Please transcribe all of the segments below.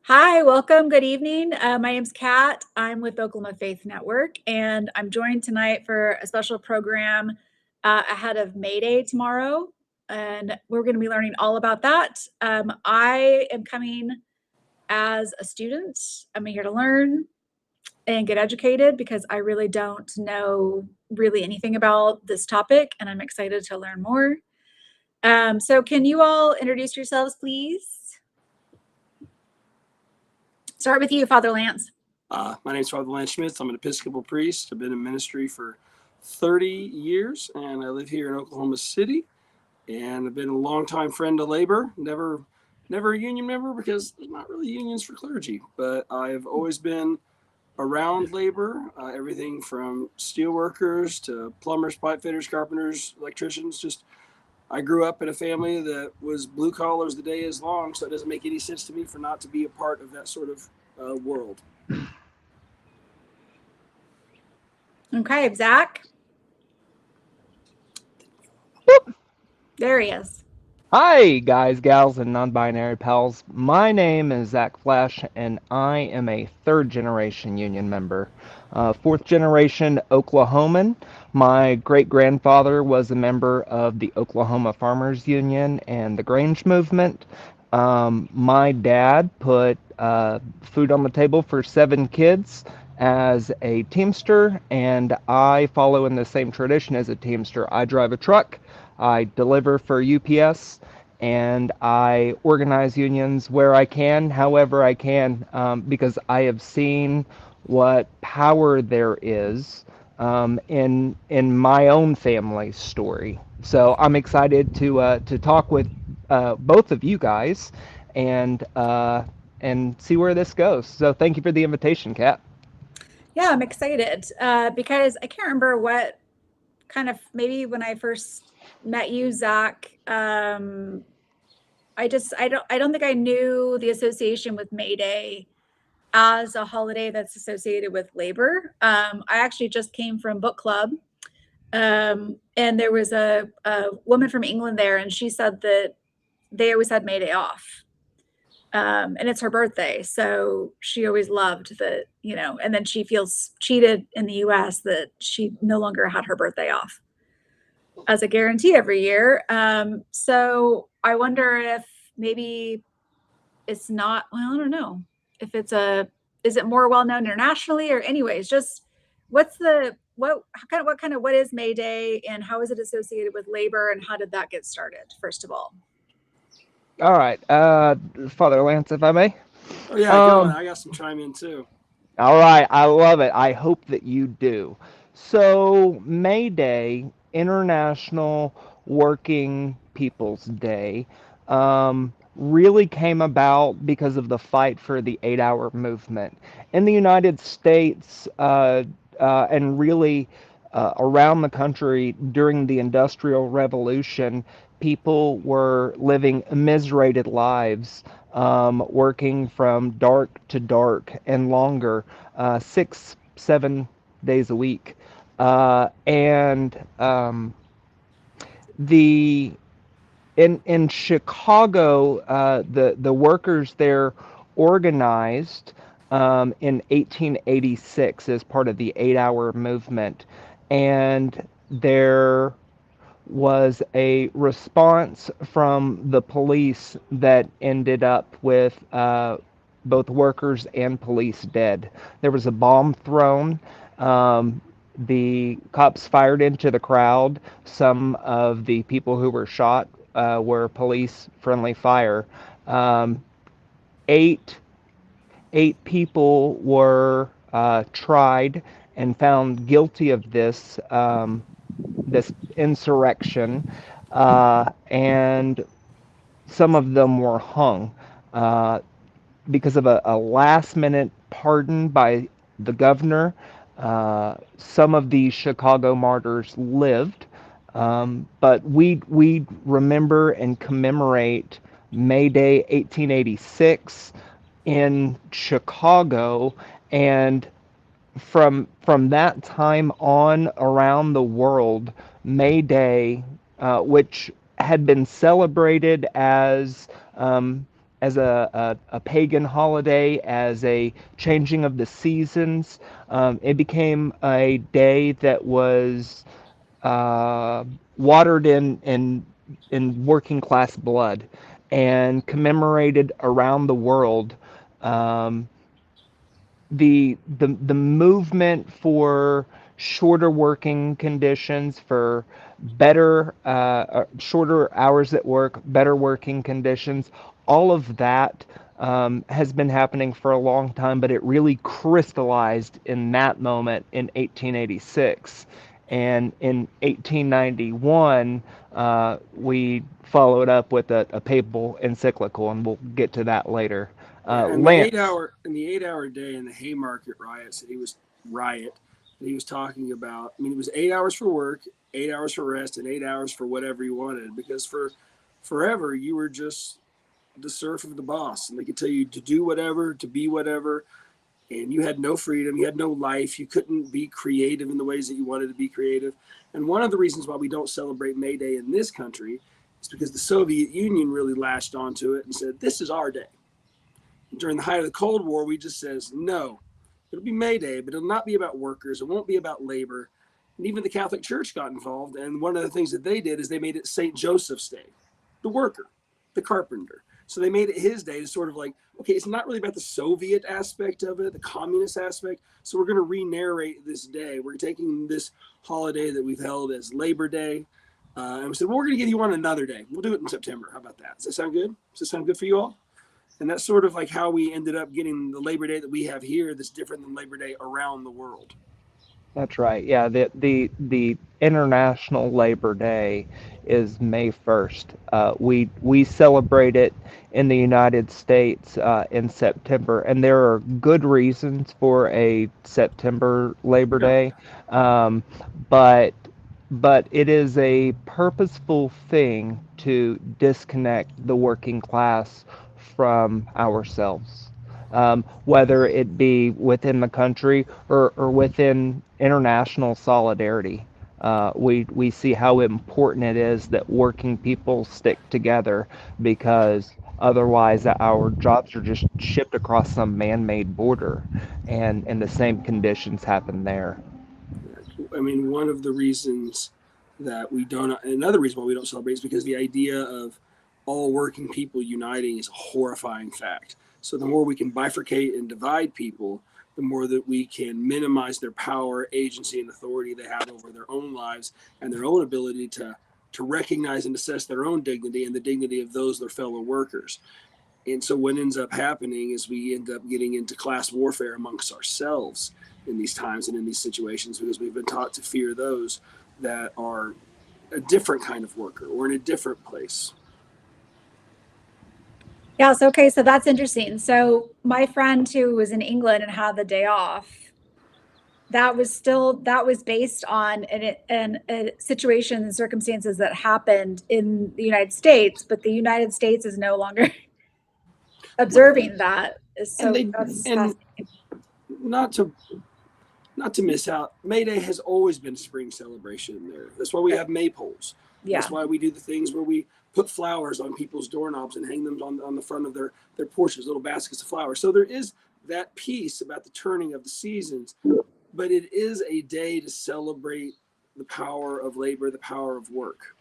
Hi, welcome. Good evening. My name's Kat. I'm with Oklahoma Faith Network, and I'm joined tonight for a special program ahead of May Day tomorrow. And we're going to be learning all about that. I am coming as a student. I'm here to learn and get educated because I really don't know really anything about this topic, and I'm excited to learn more. So can you all introduce yourselves, please? Start with you, Father Lance. My name is Father Lance Schmitz. I'm an Episcopal priest. I've been in ministry for 30 years, and I live here in Oklahoma City. And I've been a longtime friend of labor. Never a union member because there's not really unions for clergy. But I've always been around labor, everything from steel workers to plumbers, pipe fitters, carpenters, electricians. Just I grew up in a family that was blue collars the day is long, so it doesn't make any sense to me for not to be a part of that sort of world. Okay, Zach. There he is. Hi, guys, gals, and non binary pals. My name is Zach Flash, and I am a third generation union member. Fourth generation Oklahoman. My great grandfather was a member of the Oklahoma Farmers Union and the Grange Movement. My dad put food on the table for 7 kids as a Teamster, and I follow in the same tradition as a Teamster. I drive a truck. I deliver for UPS, and I organize unions where I can, however I can, because I have seen what power there is in my own family story. So I'm excited to talk with both of you guys and see where this goes. So thank you for the invitation, Kat. Yeah, I'm excited because I can't remember what kind of maybe when I first met you, Zach. I don't think I knew the association with May Day as a holiday that's associated with labor. I actually just came from book club, and there was a woman from England there, and she said that they always had May Day off. And it's her birthday. So she always loved that, and then she feels cheated in the US that she no longer had her birthday off as a guarantee every year. So I wonder if maybe it's not, well, I don't know if is it more well known internationally or anyways, just what is May Day and how is it associated with labor and how did that get started, first of all? All right, Father Lance, if I may. Oh yeah, go on. Um, I got some chime in too. all right, I love it. I hope that you do. So, May Day, International Working People's Day, really came about because of the fight for the 8-hour movement. In the United States, and really around the country during the Industrial Revolution, people were living immiserated lives, working from dark to dark and longer, 6, 7 days a week. And the in Chicago, the workers there organized in 1886 as part of the 8-hour movement, and there was a response from the police that ended up with both workers and police dead. There was a bomb thrown. The cops fired into the crowd. Some of the people who were shot were police friendly fire. Um, eight eight people were tried and found guilty of this insurrection, and some of them were hung uh, because of a last minute pardon by the governor. Some of the Chicago martyrs lived, but we remember and commemorate May Day 1886 in Chicago, and from that time on around the world, May Day, which had been celebrated as a pagan holiday, as a changing of the seasons. It became a day that was uh, watered in working class blood and commemorated around the world. Um, the movement for shorter working conditions, for better shorter hours at work, better working conditions, all of that has been happening for a long time, but it really crystallized in that moment in 1886. And in 1891, we followed up with a papal encyclical, and we'll get to that later. Yeah, and Lance. the 8 hour day and the Haymarket riots that he was riot that he was talking about. I mean, it was 8 hours for work, 8 hours for rest, and 8 hours for whatever you wanted. Because for forever you were just the serf of the boss, and they could tell you to do whatever, to be whatever, and you had no freedom, you had no life, you couldn't be creative in the ways that you wanted to be creative. And one of the reasons why we don't celebrate May Day in this country is because the Soviet Union really latched onto it and said, "This is our day." During the height of the Cold War, we just says no. It'll be May Day, but it'll not be about workers. It won't be about labor. And even the Catholic Church got involved. And one of the things that they did is they made it St. Joseph's Day, the worker, the carpenter. So they made it his day to sort of like, okay, it's not really about the Soviet aspect of it, the communist aspect. So we're going to re-narrate this day. We're taking this holiday that we've held as Labor Day. And we said, well, we're going to give you one another day. We'll do it in September. How about that? Does that sound good? Does that sound good for you all? And that's sort of like how we ended up getting the Labor Day that we have here that's different than Labor Day around the world. That's right. Yeah, the International Labor Day is May 1st. We celebrate it in the United States in September, and there are good reasons for a September Labor Yeah. Day, um, but but it is a purposeful thing to disconnect the working class from ourselves, whether it be within the country or within international solidarity. We see how important it is that working people stick together, because otherwise our jobs are just shipped across some man-made border, and the same conditions happen there. I mean, one of the reasons that we don't, another reason why we don't celebrate is because the idea of all working people uniting is a horrifying fact. So the more we can bifurcate and divide people, the more that we can minimize their power, agency, and authority they have over their own lives and their own ability to recognize and assess their own dignity and the dignity of those their fellow workers. And so what ends up happening is we end up getting into class warfare amongst ourselves in these times and in these situations, because we've been taught to fear those that are a different kind of worker or in a different place. Yes. Okay. So that's interesting. So my friend who was in England and had the day off, that was based on a situation and circumstances that happened in the United States, but the United States is no longer observing that. And So they that's and fascinating. not to not to miss out, May Day has always been a spring celebration there. That's why we have maypoles. Yeah. That's why we do the things where we put flowers on people's doorknobs and hang them on the front of their porches, little baskets of flowers. So there is that piece about the turning of the seasons, but it is a day to celebrate the power of labor, the power of work.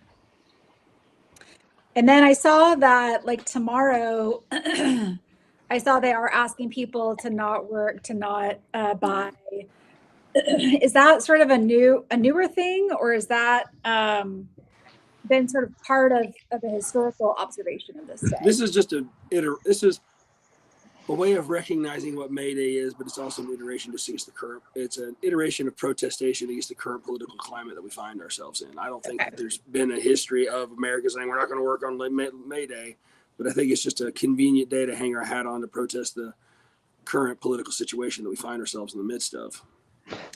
And then I saw that like tomorrow, I saw they are asking people to not work, to not buy. Is that sort of a newer thing, or is that been sort of part of a historical observation of this day? This is just this is a way of recognizing what May Day is, but it's also an iteration to against the current. It's an iteration of protestation against the current political climate that we find ourselves in. I don't think Okay. that there's been a history of America saying we're not going to work on May Day, but I think it's just a convenient day to hang our hat on to protest the current political situation that we find ourselves in the midst of.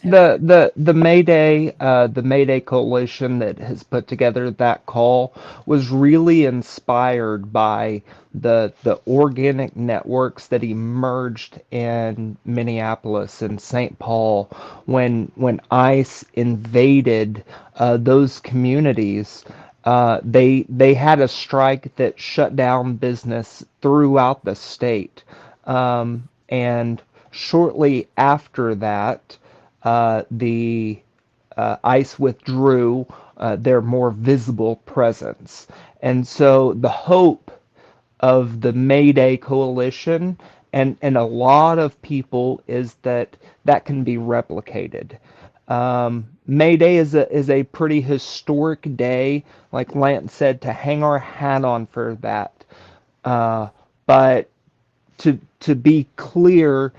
The Mayday Coalition that has put together that call was really inspired by the organic networks that emerged in Minneapolis and St. Paul when ICE invaded those communities. They had a strike that shut down business throughout the state, and shortly after that, the ICE withdrew their more visible presence, and so the hope of the May Day coalition and a lot of people is that that can be replicated. May Day is a pretty historic day, like Lance said, to hang our hat on for that. But to be clear,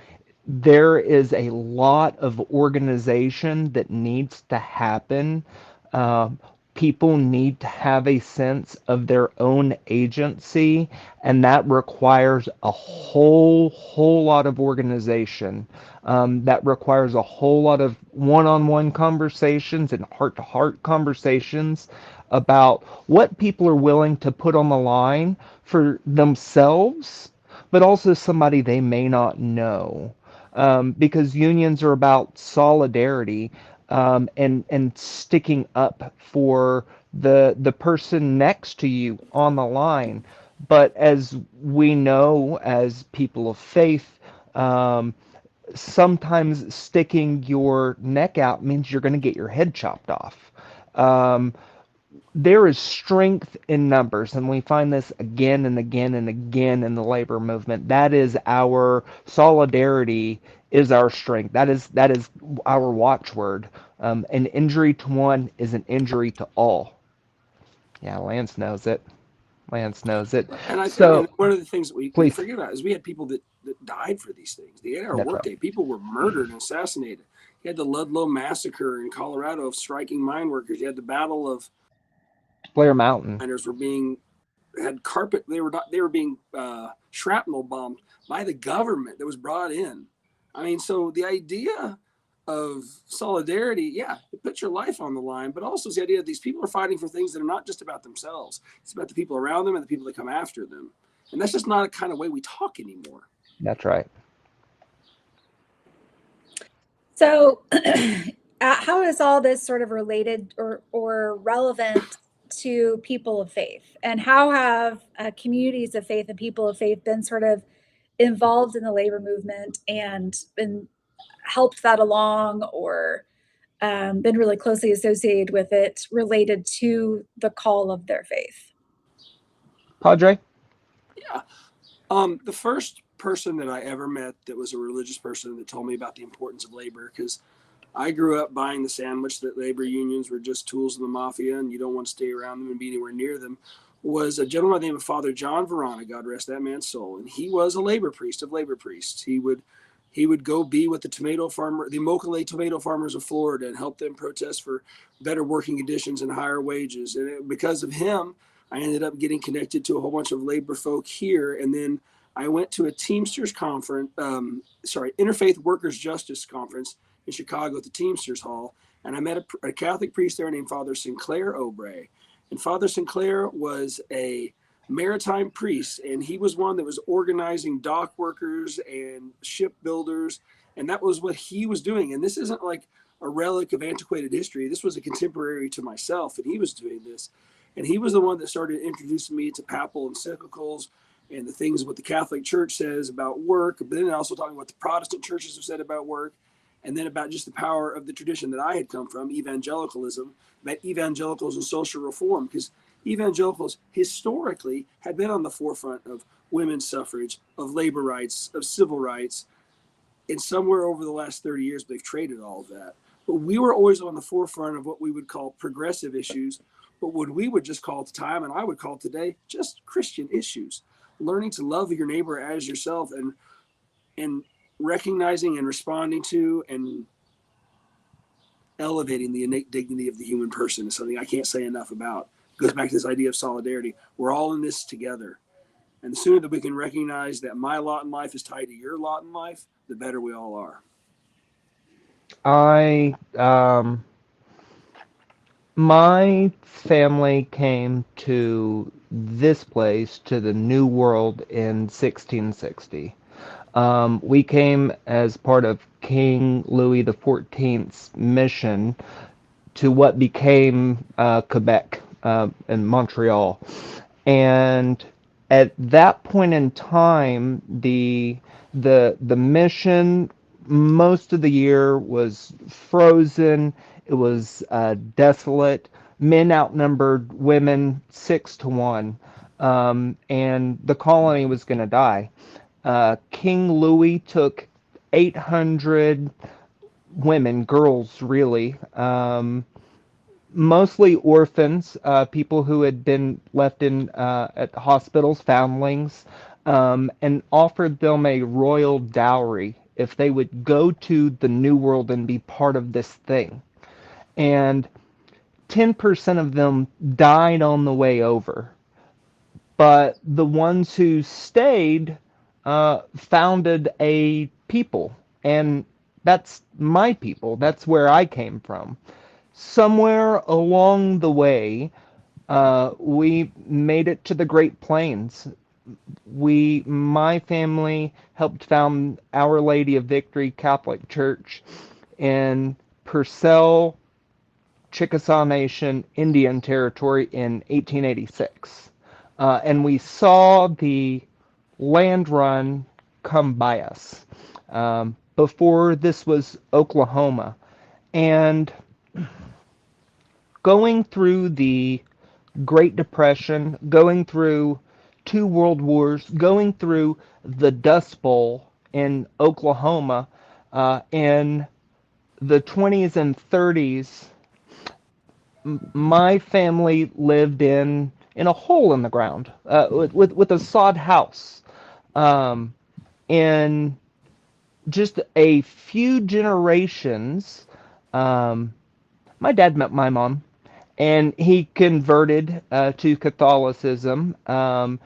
there is a lot of organization that needs to happen. Um, People need to have a sense of their own agency, and that requires a whole lot of organization. That requires a whole lot of one-on-one conversations and heart-to-heart conversations about what people are willing to put on the line for themselves, but also somebody they may not know. Because unions are about solidarity, and sticking up for the person next to you on the line. But as we know, as people of faith, sometimes sticking your neck out means you're going to get your head chopped off. Um, there is strength in numbers, and we find this again and again and again in the labor movement. That is our solidarity, is our strength. That is our watchword. An injury to one is an injury to all. Yeah, Lance knows it. Lance knows it. And I think, So and one of the things that we please, forget about is we had people that died for these things. The 8 hour that's right. workday, people were murdered and assassinated. You had the Ludlow massacre in Colorado of striking mine workers. You had the battle of Blair Mountain. miners were being had carpet. They were being shrapnel bombed by the government that was brought in. I mean, so the idea of solidarity, yeah, it puts your life on the line, but also the idea that these people are fighting for things that are not just about themselves. It's about the people around them and the people that come after them. And that's just not a kind of way we talk anymore. That's right. So, how is all this sort of related or relevant to people of faith? And how have communities of faith and people of faith been sort of involved in the labor movement and been helped that along, or been really closely associated with it, related to the call of their faith? Padre? Yeah. The first person that I ever met that was a religious person that told me about the importance of labor, because I grew up buying the sandwich that labor unions were just tools of the mafia and you don't want to stay around them and be anywhere near them, was a gentleman by the name of Father John Verona, God rest that man's soul. And he was a labor priest of labor priests. He would go be with the Immokalee tomato farmers of Florida and help them protest for better working conditions and higher wages. And because of him, I ended up getting connected to a whole bunch of labor folk here. And then I went to a Teamsters conference, Interfaith Workers Justice Conference in Chicago at the Teamsters Hall. And I met a Catholic priest there named Father Sinclair Obrey. And Father Sinclair was a maritime priest, and he was one that was organizing dock workers and shipbuilders, and that was what he was doing. And this isn't like a relic of antiquated history. This was a contemporary to myself, and he was doing this. And he was the one that started introducing me to papal encyclicals and the things what the Catholic Church says about work, but then also talking what the Protestant churches have said about work, and then about just the power of the tradition that I had come from, evangelicalism, about evangelicals and social reform, because evangelicals historically had been on the forefront of women's suffrage, of labor rights, of civil rights. And somewhere over the last 30 years, they've traded all of that. But we were always on the forefront of what we would call progressive issues, but what we would just call at the time, and I would call today, just Christian issues. Learning to love your neighbor as yourself, and recognizing and responding to and elevating the innate dignity of the human person is something I can't say enough about. It goes back to this idea of solidarity. We're all in this together. And the sooner that we can recognize that my lot in life is tied to your lot in life, the better we all are. My family came to this place, to the New World, in 1660. We came as part of King Louis XIV's mission to what became Quebec in Montreal. And at that point in time, the mission most of the year was frozen. It was desolate. Men outnumbered women 6 to 1, and the colony was going to die. King Louis took 800 women, girls really, mostly orphans, people who had been left in at hospitals, foundlings, and offered them a royal dowry if they would go to the New World and be part of this thing. And 10% of them died on the way over. But the ones who stayed founded a people. And that's my people. That's where I came from. Somewhere along the way, we made it to the Great Plains. My family helped found Our Lady of Victory Catholic Church in Purcell, Chickasaw Nation, Indian Territory in 1886. And we saw the land run come by us. Before this was Oklahoma. And going through the Great Depression, going through 2 world wars, going through the Dust Bowl in Oklahoma in the 20s and 30s, my family lived in a hole in the ground with a sod house. Um, in just a few generations, um, my dad met my mom, and he converted to Catholicism. My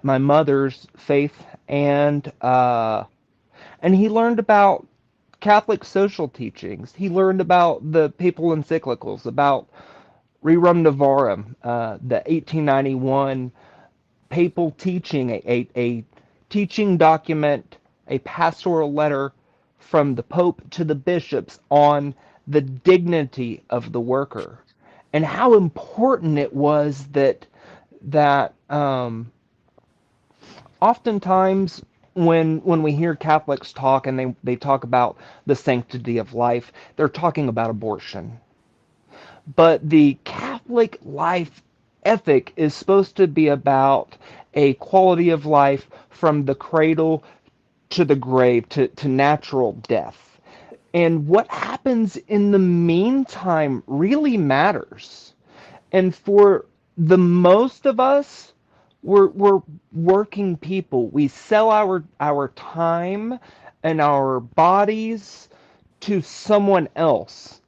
mother's faith, and he learned about Catholic social teachings. He learned about the papal encyclicals, about Rerum Novarum, the 1891 papal teaching, a teaching document, a pastoral letter from the Pope to the bishops on the dignity of the worker, and how important it was that oftentimes when we hear Catholics talk and they talk about the sanctity of life, they're talking about abortion. But the Catholic life ethic is supposed to be about a quality of life from the cradle to the grave, to natural death. And what happens in the meantime really matters. And for the most of us, we're working people. We sell our time and our bodies to someone else.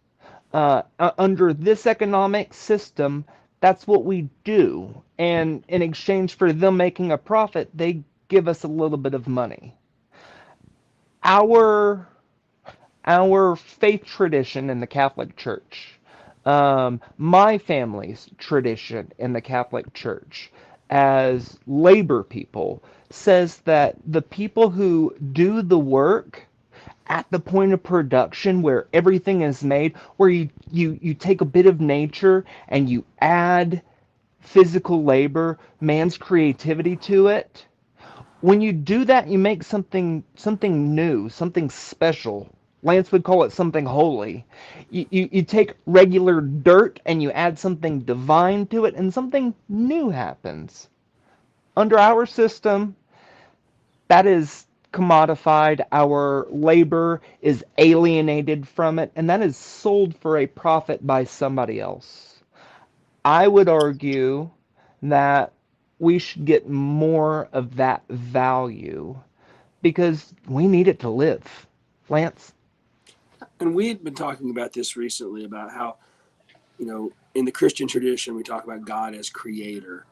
Under this economic system, that's what we do. And in exchange for them making a profit, they give us a little bit of money. Our our faith tradition in the Catholic Church, my family's tradition in the Catholic Church as labor people, says that the people who do the work at the point of production where everything is made, where you take a bit of nature and you add physical labor, man's creativity to it, when you do that, you make something new, something special. Lance would call it something holy. You take regular dirt and you add something divine to it, and something new happens. Under our system, that is commodified. Our labor is alienated from it, and that is sold for a profit by somebody else. I would argue that we should get more of that value because we need it to live. Lance? And we had been talking about this recently about how, in the Christian tradition, we talk about God as creator.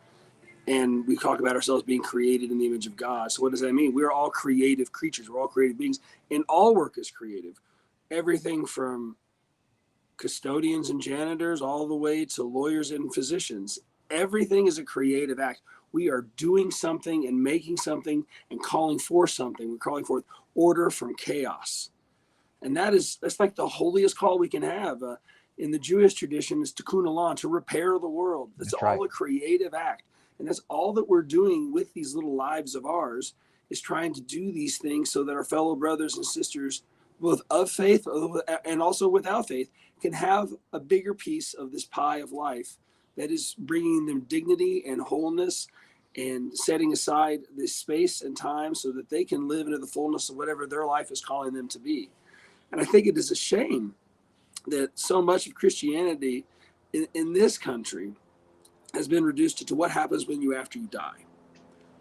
And we talk about ourselves being created in the image of God. So what does that mean? We're all creative creatures. We're all creative beings. And all work is creative. Everything from custodians and janitors all the way to lawyers and physicians. Everything is a creative act. We are doing something and making something and calling for something. We're calling forth order from chaos. And that's like the holiest call we can have. In the Jewish tradition, is tikkun olam, to repair the world. That's That's all right. a creative act. And that's all that we're doing with these little lives of ours, is trying to do these things so that our fellow brothers and sisters, both of faith and also without faith, can have a bigger piece of this pie of life that is bringing them dignity and wholeness, and setting aside this space and time so that they can live into the fullness of whatever their life is calling them to be. And I think it is a shame that so much of Christianity in this country has been reduced to what happens when you after you die.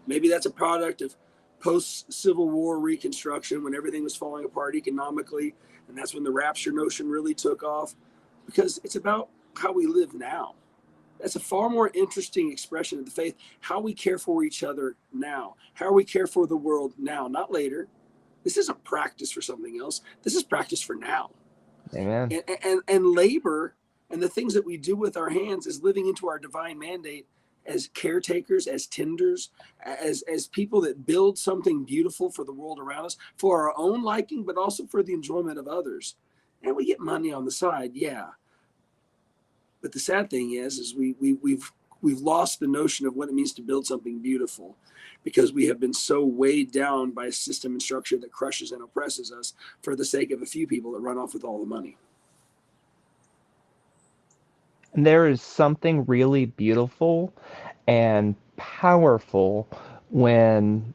Maybe that's a product of post-Civil War Reconstruction, when everything was falling apart economically, and that's when the rapture notion really took off, because it's about how we live now. That's a far more interesting expression of the faith, how we care for each other now, how we care for the world now, not later. This isn't practice for something else. This is practice for now. Amen. And labor and the things that we do with our hands is living into our divine mandate as caretakers, as tenders, as people that build something beautiful for the world around us, for our own liking, but also for the enjoyment of others. And we get money on the side, yeah. But the sad thing is we've lost the notion of what it means to build something beautiful, because we have been so weighed down by a system and structure that crushes and oppresses us for the sake of a few people that run off with all the money. And there is something really beautiful and powerful when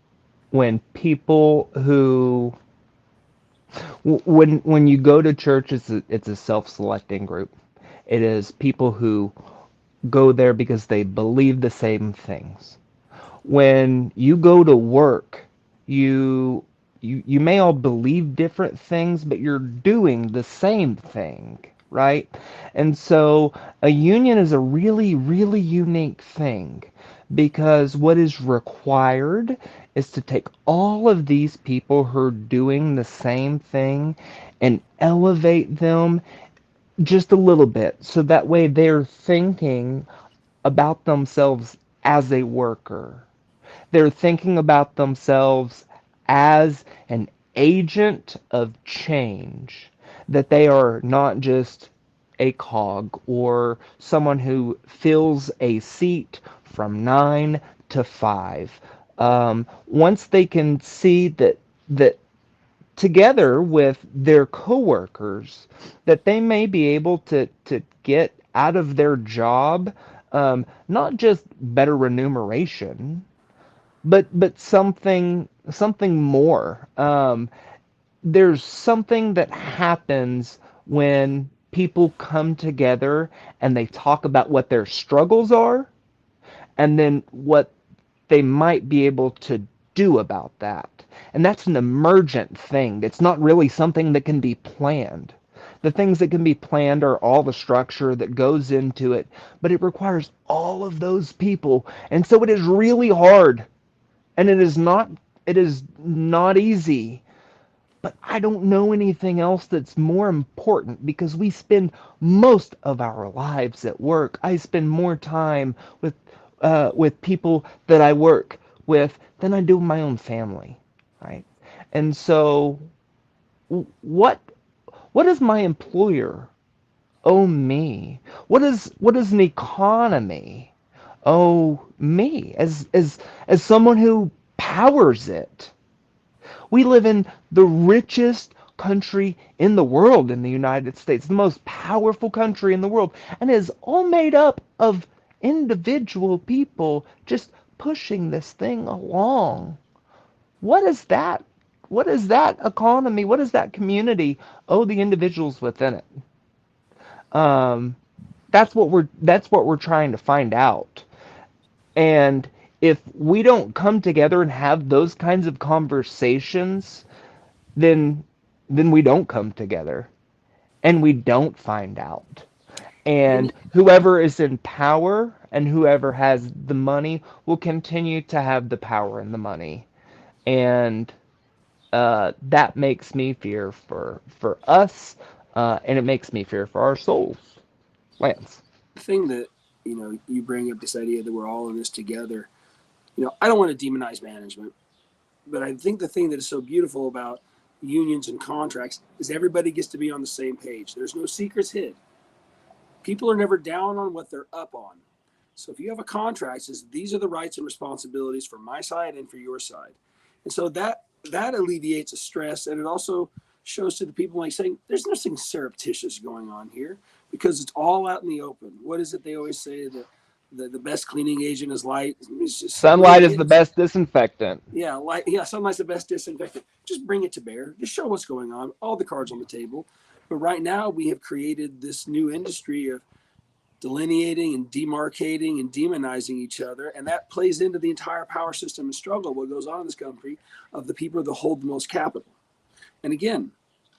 people who when you go to church, it's a self-selecting group. It is people who go there because they believe the same things. When you go to work, you you may all believe different things, but you're doing the same thing, right? And so a union is a really, really unique thing, because what is required is to take all of these people who are doing the same thing and elevate them just a little bit, so that way they're thinking about themselves as a worker. They're thinking about themselves as an agent of change, that they are not just a cog or someone who fills a seat from 9 to 5. Once they can see that together with their coworkers, that they may be able to get out of their job, not just better remuneration, but something more. There's something that happens when people come together and they talk about what their struggles are, and then what they might be able to do about that. And that's an emergent thing. It's not really something that can be planned. The things that can be planned are all the structure that goes into it, but it requires all of those people. And so it is really hard, and it is not easy. But I don't know anything else that's more important, because we spend most of our lives at work. I spend more time with people that I work with than I do with my own family, right? And so, what does my employer owe me? What is an economy owe me as someone who powers it? We live in the richest country in the world, in the United States, the most powerful country in the world, and it is all made up of individual people just pushing this thing along. What is that? What is that economy? What does that community owe the individuals within it? Um, that's what we're trying to find out. And if we don't come together and have those kinds of conversations, then we don't come together and we don't find out. And And whoever is in power and whoever has the money will continue to have the power and the money. And that makes me fear for us, and it makes me fear for our souls. Lance. the thing that, you bring up this idea that we're all in this together. I don't want to demonize management, but I think the thing that is so beautiful about unions and contracts is everybody gets to be on the same page. There's no secrets hid. People are never down on what they're up on. So if you have a contract, it says these are the rights and responsibilities for my side and for your side. And so that alleviates the stress, and it also shows to the people like saying there's nothing surreptitious going on here because it's all out in the open. What is it they always say that the best cleaning agent is light? It's just bring Sunlight it is the in. best disinfectant. Yeah, sunlight's the best disinfectant. Just bring it to bear. Just show what's going on. All the cards on the table. But right now we have created this new industry of delineating and demarcating and demonizing each other, and that plays into the entire power system and struggle what goes on in this country of the people that hold the most capital. And again,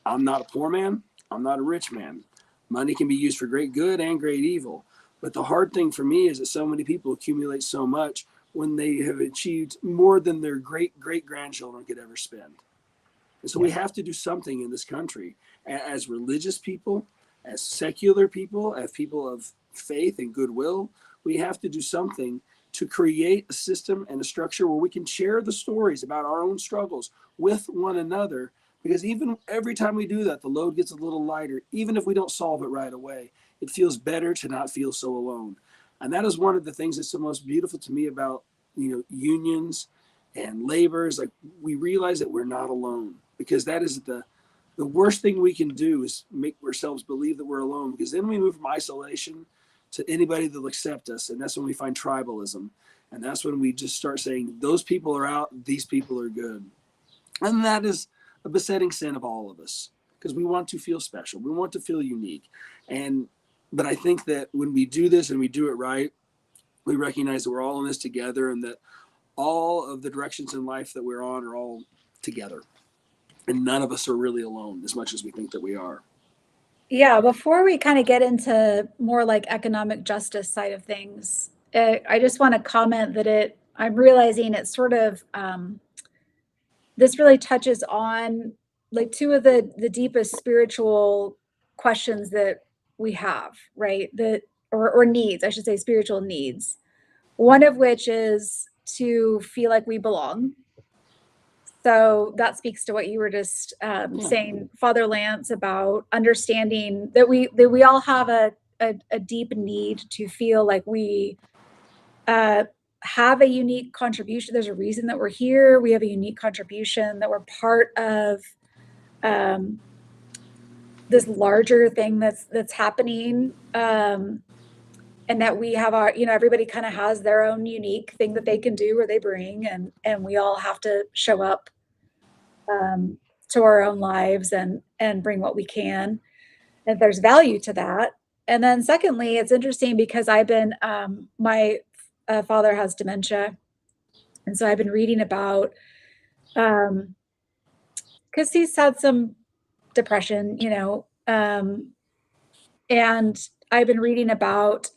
I'm not a poor man, I'm not a rich man. Money can be used for great good and great evil. But the hard thing for me is that so many people accumulate so much when they have achieved more than their great great grandchildren could ever spend. And so we have to do something in this country as religious people, as secular people, as people of faith and goodwill. We have to do something to create a system and a structure where we can share the stories about our own struggles with one another. Because even every time we do that, the load gets a little lighter. Even if we don't solve it right away, it feels better to not feel so alone. And that is one of the things that's the most beautiful to me about unions and labor is like we realize that we're not alone, because that is the worst thing we can do is make ourselves believe that we're alone, because then we move from isolation to anybody that'll accept us, and that's when we find tribalism, and that's when we just start saying those people are out, these people are good. And that is a besetting sin of all of us, because we want to feel special, we want to feel unique. But I think that when we do this and we do it right, we recognize that we're all in this together, and that all of the directions in life that we're on are all together, and none of us are really alone as much as we think that we are. Yeah, before we kind of get into more like economic justice side of things, I just want to comment that I'm realizing it's sort of, this really touches on like two of the deepest spiritual questions that we have, right? Or needs, I should say, spiritual needs. One of which is to feel like we belong. So that speaks to what you were just saying, Father Lance, about understanding that we all have a deep need to feel like we have a unique contribution. There's a reason that we're here. We have a unique contribution, that we're part of this larger thing that's happening. And that we have our, everybody kind of has their own unique thing that they can do or they bring, and we all have to show up to our own lives and bring what we can. And there's value to that. And then secondly, it's interesting because I've been my father has dementia, and so I've been reading about because he's had some depression, and I've been reading about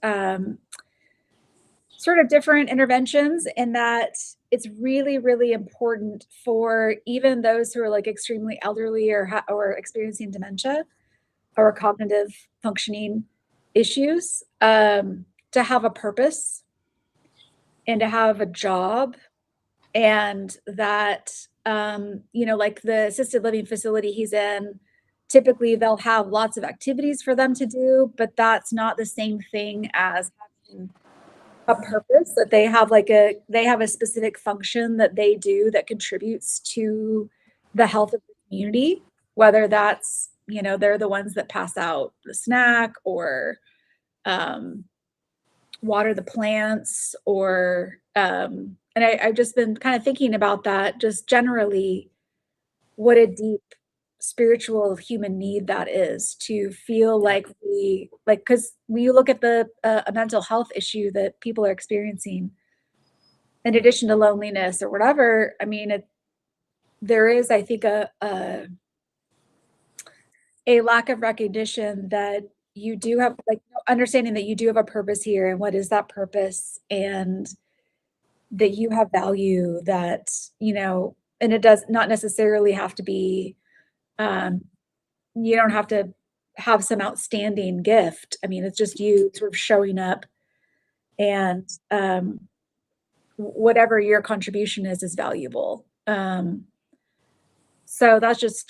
sort of different interventions, and that it's really, really important for even those who are like extremely elderly or experiencing dementia or cognitive functioning issues, to have a purpose and to have a job. And that, like the assisted living facility he's in, typically they'll have lots of activities for them to do, but that's not the same thing as having a purpose. That they have a specific function that they do that contributes to the health of the community, whether that's, they're the ones that pass out the snack or water the plants, or and I've just been kind of thinking about that, just generally what a deep spiritual human need that is, to feel like because when you look at the a mental health issue that people are experiencing, in addition to loneliness or whatever, I mean, there is, I think, a lack of recognition that you do have, like, understanding that you do have a purpose here, and what is that purpose, and that you have value, that, and it does not necessarily have to be, um, you don't have to have some outstanding gift. I mean, it's just you sort of showing up, and whatever your contribution is valuable. So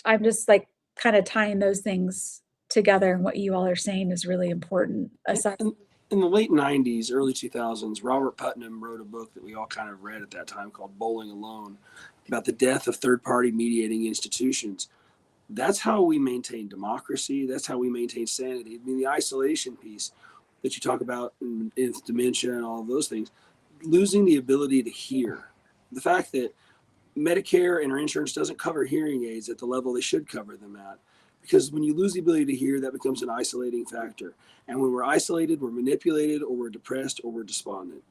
I'm just like kind of tying those things together. And what you all are saying is really important. Aside, In the late 90s, early 2000s, Robert Putnam wrote a book that we all kind of read at that time called Bowling Alone, about the death of third-party mediating institutions. That's how we maintain democracy. That's how we maintain sanity. I mean, the isolation piece that you talk about in dementia and all of those things, losing the ability to hear. The fact that Medicare and our insurance doesn't cover hearing aids at the level they should cover them at. Because when you lose the ability to hear, that becomes an isolating factor. And when we're isolated, we're manipulated, or we're depressed, or we're despondent.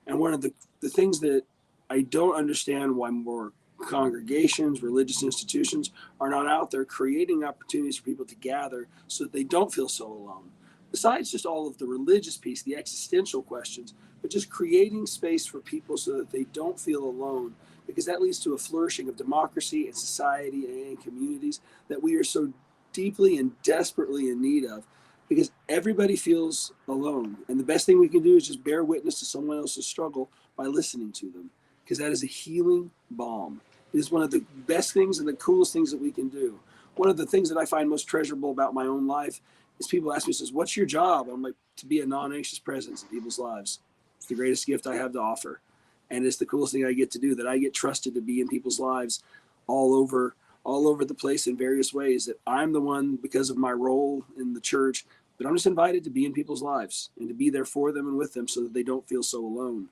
And one of the things that I don't understand why more congregations, religious institutions are not out there creating opportunities for people to gather so that they don't feel so alone. Besides just all of the religious piece, the existential questions, but just creating space for people so that they don't feel alone, because that leads to a flourishing of democracy and society and communities that we are so deeply and desperately in need of, because everybody feels alone. And the best thing we can do is just bear witness to someone else's struggle by listening to them, because that is a healing balm. It is one of the best things and the coolest things that we can do. One of the things that I find most treasurable about my own life is people ask me, says, what's your job? I'm like, to be a non-anxious presence in people's lives. It's the greatest gift I have to offer. And it's the coolest thing I get to do, that I get trusted to be in people's lives all over the place in various ways, that I'm the one, because of my role in the church, but I'm just invited to be in people's lives and to be there for them and with them so that they don't feel so alone.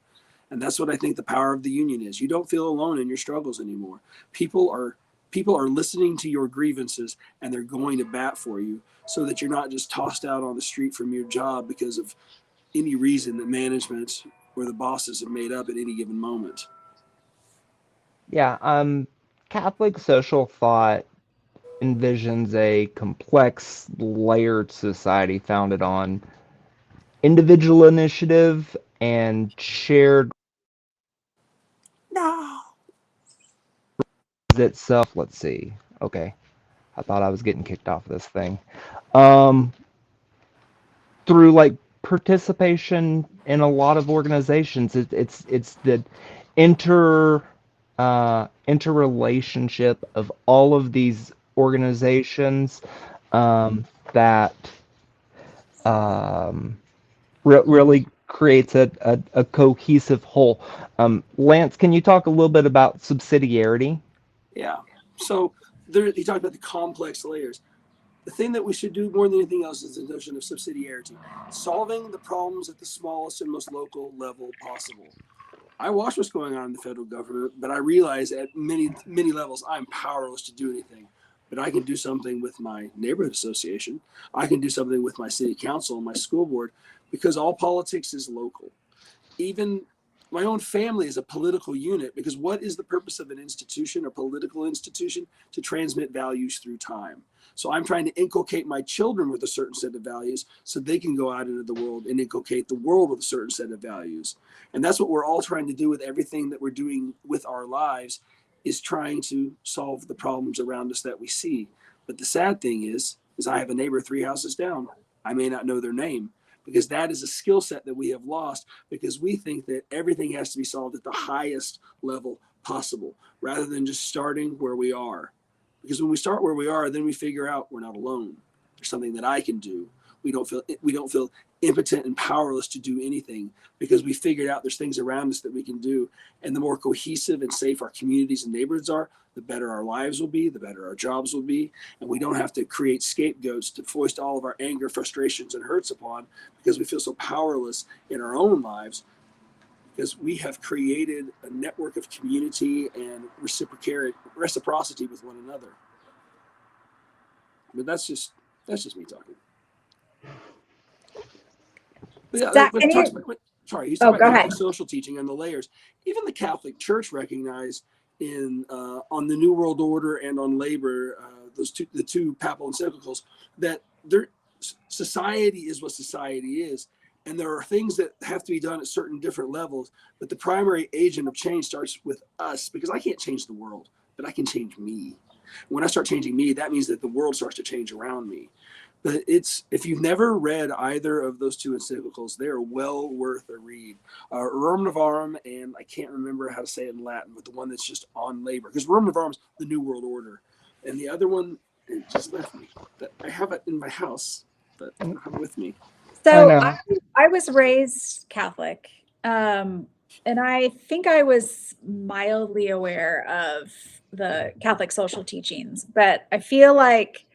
And that's what I think the power of the union is. You don't feel alone in your struggles anymore. People are listening to your grievances, and they're going to bat for you, so that you're not just tossed out on the street from your job because of any reason that management or the bosses have made up at any given moment. Yeah, Catholic social thought envisions a complex, layered society founded on individual initiative and shared No. itself. Let's see. Okay, I thought I was getting kicked off this thing. Um, through like participation in a lot of organizations, it's the inter interrelationship of all of these organizations that um, really creates a cohesive whole. Lance, can you talk a little bit about subsidiarity? Yeah. So he talked about the complex layers. The thing that we should do more than anything else is the notion of subsidiarity, solving the problems at the smallest and most local level possible. I watch what's going on in the federal government, but I realize at many levels I'm powerless to do anything. But I can do something with my neighborhood association. I can do something with my city council and my school board, because all politics is local. Even my own family is a political unit, because what is the purpose of an institution, a political institution? To transmit values through time. So I'm trying to inculcate my children with a certain set of values so they can go out into the world and inculcate the world with a certain set of values. And that's what we're all trying to do with everything that we're doing with our lives, is trying to solve the problems around us that we see. But the sad thing is I have a neighbor 3 houses down. I may not know their name, because that is a skill set that we have lost, because we think that everything has to be solved at the highest level possible, rather than just starting where we are. Because when we start where we are, then we figure out we're not alone. There's something that I can do. We don't feel impotent and powerless to do anything, because we figured out there's things around us that we can do. And the more cohesive and safe our communities and neighborhoods are, the better our lives will be, the better our jobs will be. And we don't have to create scapegoats to foist all of our anger, frustrations, and hurts upon, because we feel so powerless in our own lives, because we have created a network of community and reciprocity with one another. But that's just me talking. But yeah, Zach, but can talks you? about, sorry, he's Oh, talking about go ahead. anti-social teaching and the layers. Even the Catholic Church recognized in on the New World Order and on labor, the two papal encyclicals, that society is what society is, and there are things that have to be done at certain different levels. But the primary agent of change starts with us, because I can't change the world, but I can change me. When I start changing me, that means that the world starts to change around me. But if you've never read either of those two encyclicals, they are well worth a read. Rerum Novarum, and I can't remember how to say it in Latin, but the one that's just on labor, because Rerum Novarum is the New World Order, and the other one and it just left me. But I have it in my house, but I don't have it with me. I So know. I was raised Catholic, and I think I was mildly aware of the Catholic social teachings, but I feel like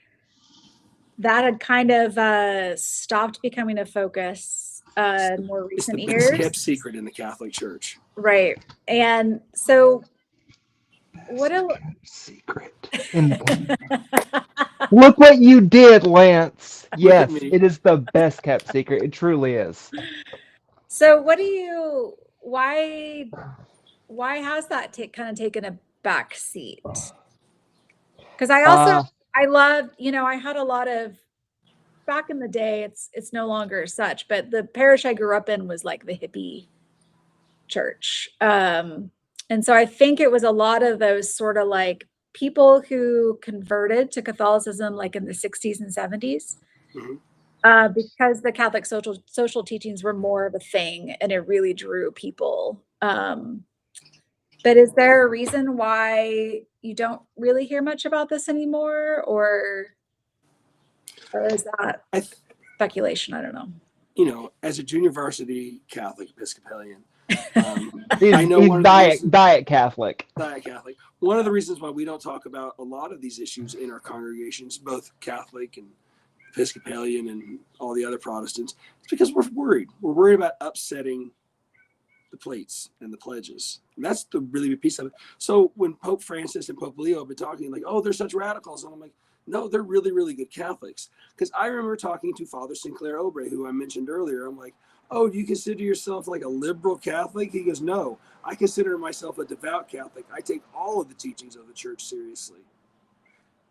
that had kind of stopped becoming a focus in more It's the recent best years. kept secret in the Catholic Church. Right. And so what Best a kept secret. Look what you did, Lance. Look at Yes, me. it is the best kept secret. It truly is. so what do you why has that kind of taken a back seat? Because I also Uh, I loved, I had a lot of back in the day, it's no longer such, but the parish I grew up in was like the hippie church. And so I think it was a lot of those sort of like people who converted to Catholicism like in the 60s and 70s, Mm-hmm. because the Catholic social teachings were more of a thing and it really drew people. But is there a reason why you don't really hear much about this anymore, or is that I, th- speculation? I don't know. as a junior varsity Catholic Episcopalian, I he's know he's one of the reasons. diet Catholic. Diet Catholic. One of the reasons why we don't talk about a lot of these issues in our congregations, both Catholic and Episcopalian and all the other Protestants, is because we're worried. We're worried about upsetting the plates and the pledges. And that's the really big piece of it. So when Pope Francis and Pope Leo have been talking like, oh, they're such radicals, and I'm like, no, they're really, really good Catholics. Because I remember talking to Father Sinclair Obrey, who I mentioned earlier. I'm like, oh, do you consider yourself like a liberal Catholic? He goes, no, I consider myself a devout Catholic. I take all of the teachings of the church seriously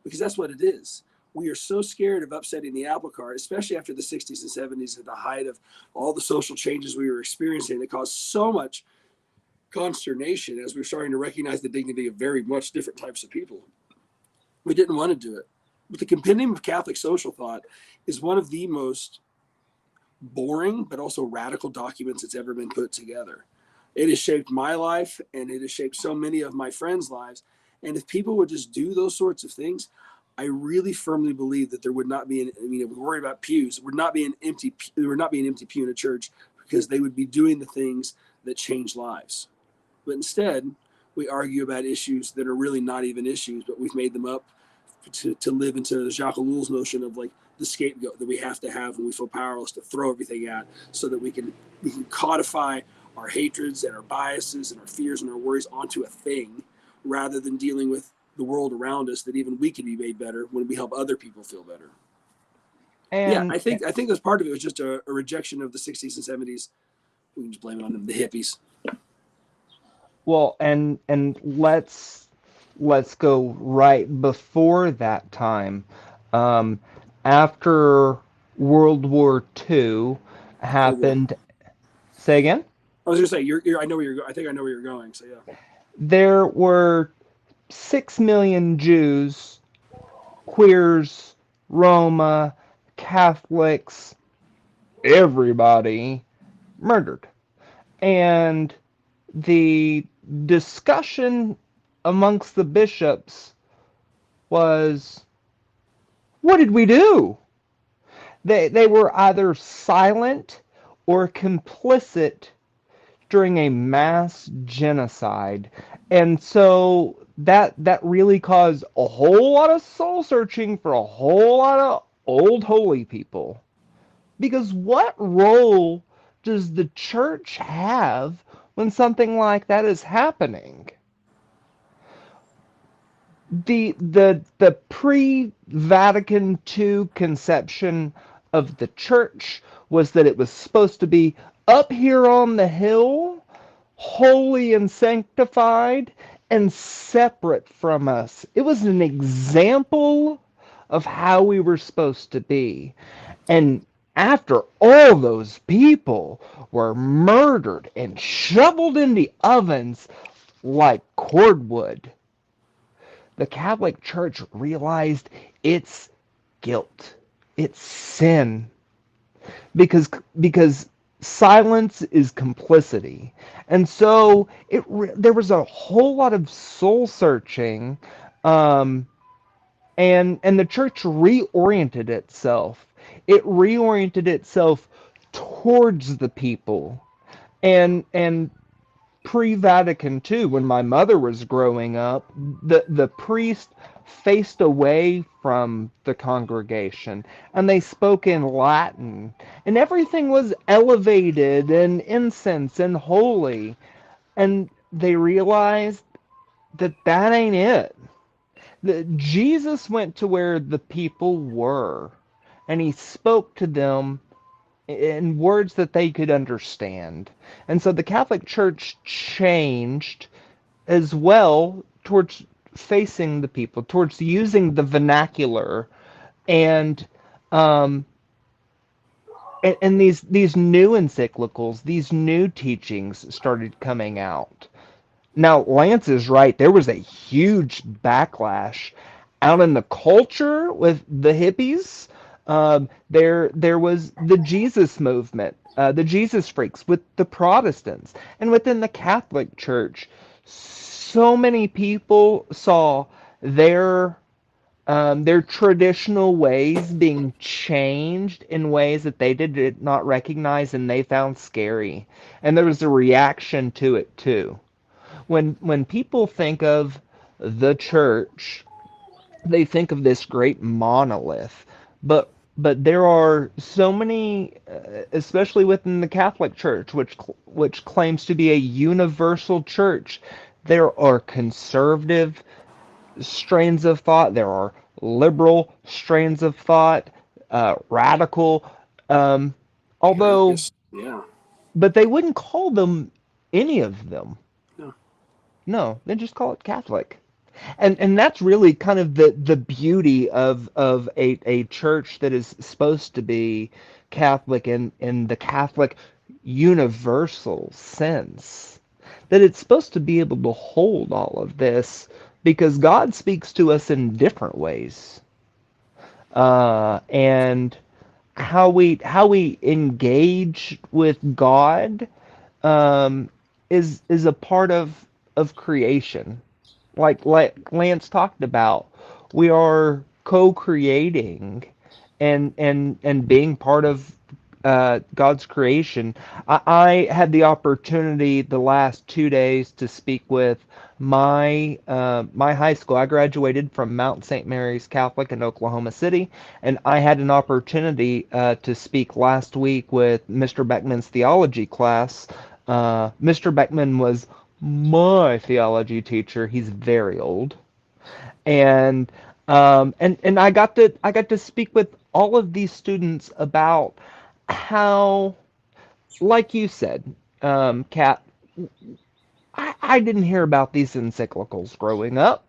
because that's what it is. We are so scared of upsetting the apple cart, especially after the 60s and 70s at the height of all the social changes we were experiencing that caused so much consternation as we were starting to recognize the dignity of very much different types of people. We didn't want to do it. But the Compendium of Catholic Social Thought is one of the most boring but also radical documents that's ever been put together. It has shaped my life and it has shaped so many of my friends' lives. And if people would just do those sorts of things, I really firmly believe that there would not be if we worry about pews, there would not be an empty pew in a church because they would be doing the things that change lives. But instead, we argue about issues that are really not even issues, but we've made them up to live into Jacques Ellul's notion of like the scapegoat that we have to have when we feel powerless to throw everything at, so that we can codify our hatreds and our biases and our fears and our worries onto a thing, rather than dealing with the world around us that even we can be made better when we help other people feel better. Yeah, And I think that's part of it was just a rejection of the 60s and 70s. We can just blame it on them, the hippies. well, and let's go right before that time. Um, After World War II Cold War. happened. Say again. I was gonna say I know where you're. I think I know where you're going. So yeah. There were 6 million Jews, queers, Roma, Catholics, everybody murdered. And the discussion amongst the bishops was, what did we do? They were either silent or complicit during a mass genocide. And so that really caused a whole lot of soul searching for a whole lot of old holy people. Because what role does the church have when something like that is happening? The pre-Vatican II conception of the church was that it was supposed to be up here on the hill, holy and sanctified, and separate from us. It was an example of how we were supposed to be. And after all those people were murdered and shoveled in the ovens like cordwood, the Catholic Church realized its guilt, its sin, because silence is complicity, and so there was a whole lot of soul searching, um, and the church reoriented itself. It reoriented itself towards the people. And pre-Vatican II, when my mother was growing up, the priest faced away from the congregation and they spoke in Latin, and everything was elevated and incense and holy, and they realized that that ain't it. Jesus went to where the people were, and he spoke to them in words that they could understand. And so the Catholic Church changed as well towards facing the people, towards using the vernacular, and um, and these new encyclicals, these new teachings started coming out. Now, Lance is right. There was a huge backlash out in the culture with the hippies. There was the Jesus movement, the Jesus freaks with the Protestants, and within the Catholic Church, so many people saw their their traditional ways being changed in ways that they did not recognize and they found scary, and there was a reaction to it too. When people think of the church, they think of this great monolith, but there are so many, especially within the Catholic Church, which claims to be a universal church. There are conservative strains of thought. There are liberal strains of thought, radical. Um, although, Yes. Yeah. but they wouldn't call them any of them. No. No, they just call it Catholic. And that's really kind of the beauty of a church that is supposed to be Catholic in the Catholic universal sense. That it's supposed to be able to hold all of this because God speaks to us in different ways. And how we engage with God is a part of creation, like Lance talked about. We are co-creating and being part of God's creation. I had the opportunity the last 2 days to speak with my high school. I graduated from Mount St. Mary's Catholic in Oklahoma City, and I had an opportunity to speak last week with Mr. Beckman's theology class. Mr. Beckman was my theology teacher. He's very old, and and I got to speak with all of these students about how, like you said, Kat, I didn't hear about these encyclicals growing up,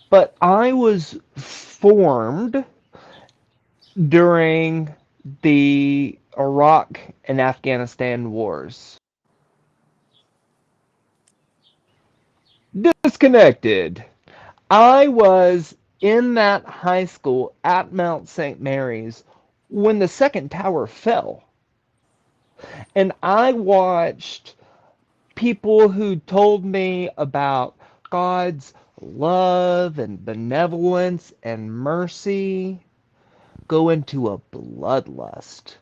but I was formed during the Iraq and Afghanistan wars. Disconnected. I was in that high school at Mount St. Mary's when the second tower fell. And I watched people who told me about God's love and benevolence and mercy go into a bloodlust.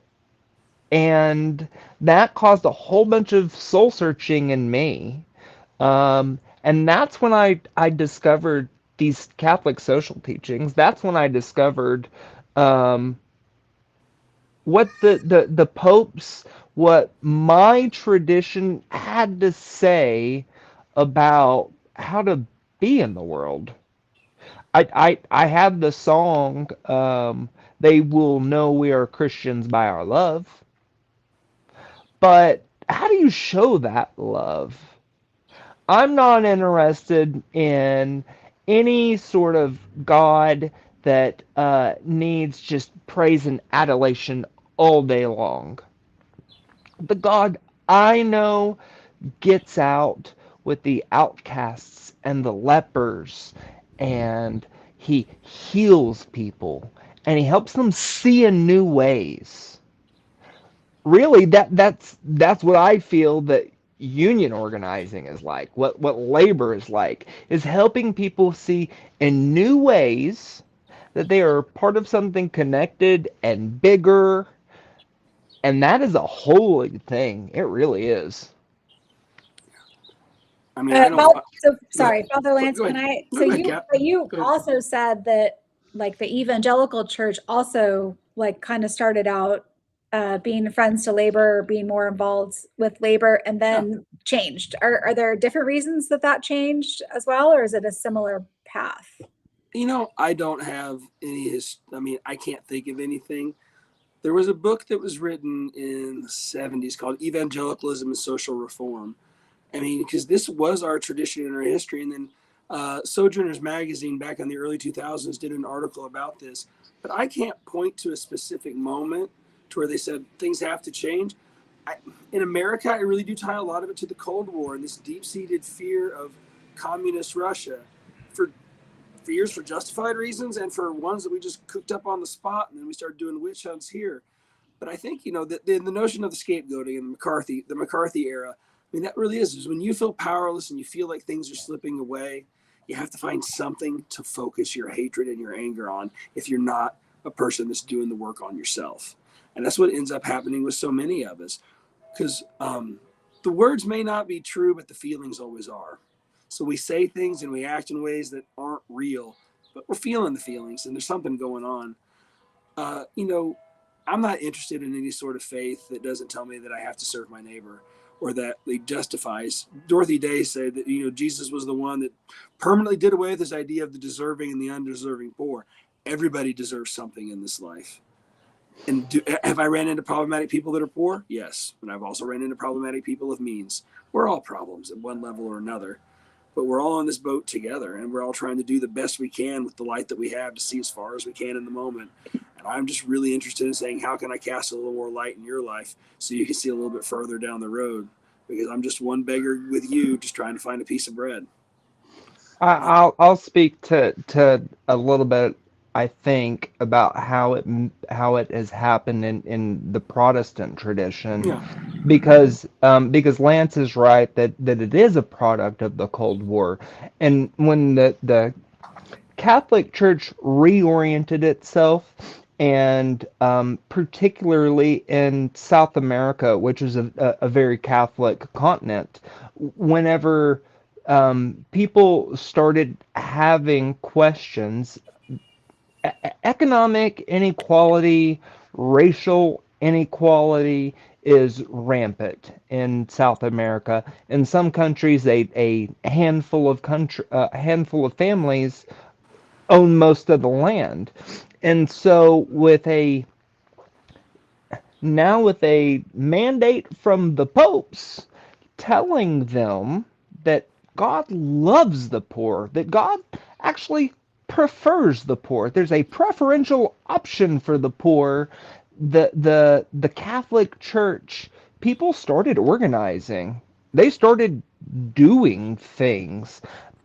And that caused a whole bunch of soul searching in me. And that's when I discovered these Catholic social teachings. That's when I discovered um, what the popes, what my tradition had to say about how to be in the world. I have the song, they will know we are Christians by our love, but how do you show that love? I'm not interested in any sort of God that needs just praise and adulation all day long. The God I know gets out with the outcasts and the lepers, and he heals people and he helps them see in new ways. Really, that's what I feel that union organizing is like, what labor is like, is helping people see in new ways that they are part of something connected and bigger, and that is a holy thing. It really is. I mean, I don't. So Go ahead. sorry, Father Lance, Go can ahead. I, No, so go ahead, you, Cap. but you Go ahead. also said that like the evangelical church also like kind of started out being friends to labor, being more involved with labor, and Yeah. then changed. Are there different reasons that that changed as well, or is it a similar path? I don't have any. I mean, I can't think of anything. There was a book that was written in the 70s called Evangelicalism and Social Reform. I mean, because this was our tradition and our history. And then Sojourners Magazine back in the early 2000s did an article about this. But I can't point to a specific moment to where they said things have to change. In America, I really do tie a lot of it to the Cold War and this deep seated fear of communist Russia for fears for justified reasons and for ones that we just cooked up on the spot. And then we started doing witch hunts here. But I think the notion of the scapegoating and the McCarthy era. I mean, that really is when you feel powerless and you feel like things are slipping away. You have to find something to focus your hatred and your anger on if you're not a person that's doing the work on yourself. And that's what ends up happening with so many of us, because the words may not be true, but the feelings always are. So we say things and we act in ways that aren't real, but we're feeling the feelings and there's something going on. Uh, you know, I'm not interested in any sort of faith that doesn't tell me that I have to serve my neighbor or that it justifies. Dorothy Day said that, Jesus was the one that permanently did away with this idea of the deserving and the undeserving poor. Everybody deserves something in this life. And have I ran into problematic people that are poor? Yes. And I've also ran into problematic people of means. We're all problems at one level or another, but we're all on this boat together and we're all trying to do the best we can with the light that we have to see as far as we can in the moment. And I'm just really interested in saying, how can I cast a little more light in your life so you can see a little bit further down the road? Because I'm just one beggar with you, just trying to find a piece of bread. I'll speak to a little bit, I think, about how it has happened in the Protestant tradition, Yeah. because Lance is right that it is a product of the Cold War, and when the Catholic Church reoriented itself, and particularly in South America, which is a very Catholic continent, whenever people started having questions, economic inequality, racial inequality is rampant in South America. In some countries, a handful of families own most of the land. And so with a mandate from the popes telling them that God loves the poor, that God actually prefers the poor. There's a preferential option for the poor. The Catholic Church, people started organizing. They started doing things.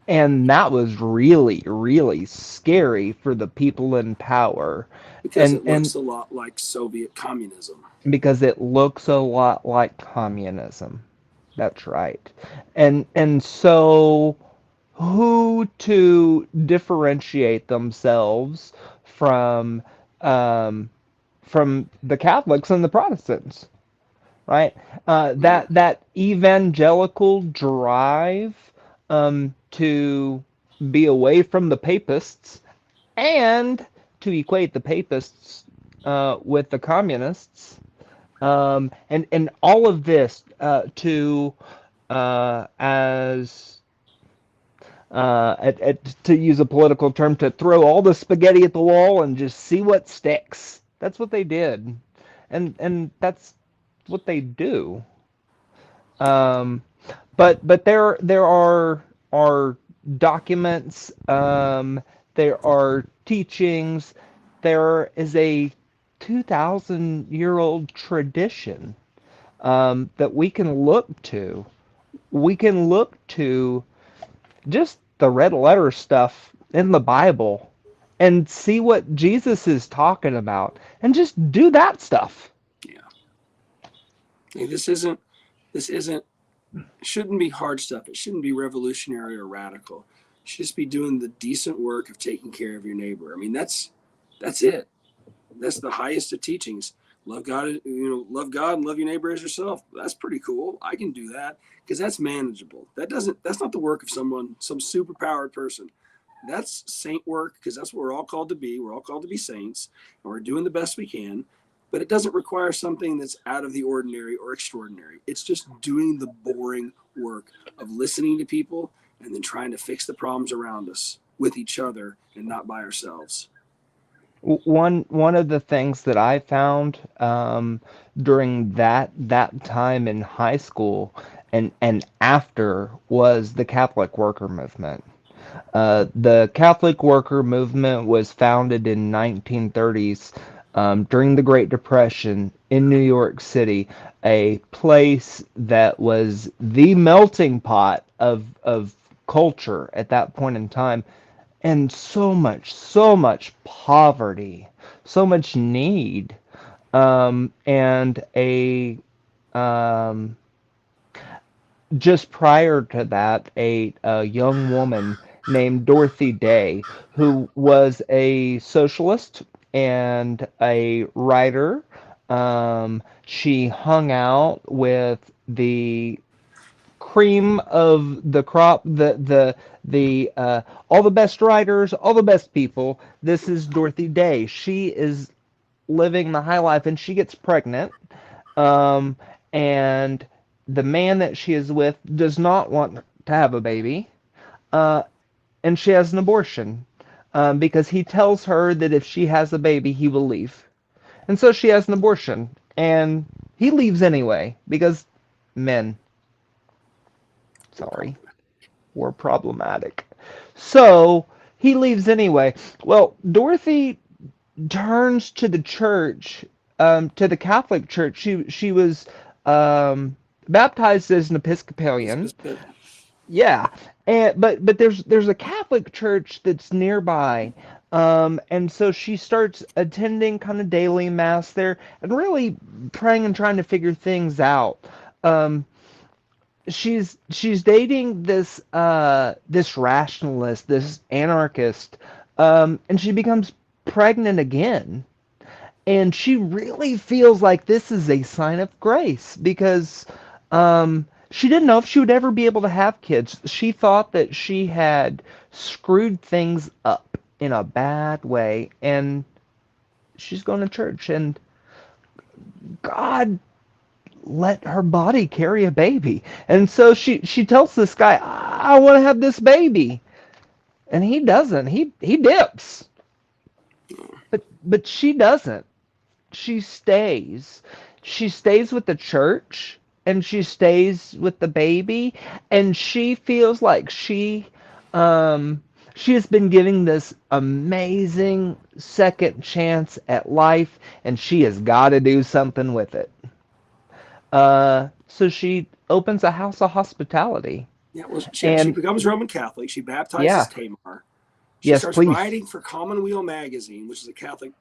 And that was really, really scary for the people in power. Because And it and looks a lot like Soviet communism. because it looks a lot like communism. That's right. And so who to differentiate themselves from um, from the Catholics and the Protestants, right? Mm. That evangelical drive to be away from the papists and to equate the papists with the communists, and all of this as to use a political term, to throw all the spaghetti at the wall and just see what sticks. That's what they did, and that's what they do. Um, but there are documents, there are teachings, there is a 2,000-year-old tradition that we can look to. We can look to just the red letter stuff in the Bible and see what Jesus is talking about and just do that stuff. Yeah. Hey, this isn't It shouldn't be hard stuff. It shouldn't be revolutionary or radical. You should just be doing the decent work of taking care of your neighbor. I mean, that's it. That's the highest of teachings. Love God, love God and love your neighbor as yourself. That's pretty cool. I can do that because that's manageable. That's not the work of some superpowered person. That's saint work because that's what we're all called to be. We're all called to be saints, and we're doing the best we can. But it doesn't require something that's out of the ordinary or extraordinary. It's just doing the boring work of listening to people and then trying to fix the problems around us with each other and not by ourselves. One of the things that I found during that time in high school and after was the Catholic worker movement. The Catholic worker movement was founded in 1930s during the Great Depression in New York City, a place that was the melting pot of culture at that point in time, and so much poverty, so much need, and a um, just prior to that, a young woman named Dorothy Day, who was a socialist and a writer. She hung out with the cream of the crop, the all the best writers, all the best people. This is Dorothy Day. She is living the high life, and she gets pregnant. Um, and the man that she is with does not want to have a baby, uh, and she has an abortion because he tells her that if she has a baby, he will leave. And so she has an abortion, and he leaves anyway because men, We're sorry, problematic. were problematic. So he leaves anyway. Well, Dorothy turns to the church, to the Catholic Church. She was baptized as an Episcopalian. Yeah, and but there's a Catholic church that's nearby, and so she starts attending kind of daily mass there and really praying and trying to figure things out. Um, she's dating this rationalist, this anarchist, and she becomes pregnant again. And she really feels like this is a sign of grace because she didn't know if she would ever be able to have kids. She thought that she had screwed things up in a bad way, and she's going to church, and God let her body carry a baby. And so she tells this guy, I want to have this baby. And he doesn't. He dips. But she doesn't. She stays. She stays with the church and she stays with the baby, and she feels like she has been giving this amazing second chance at life, and she has got to do something with it. So she opens a house of hospitality. Yeah, well, she And becomes Roman Catholic. She baptizes yeah, Tamar. She yes, starts please. writing for Commonweal magazine, which is a Catholic,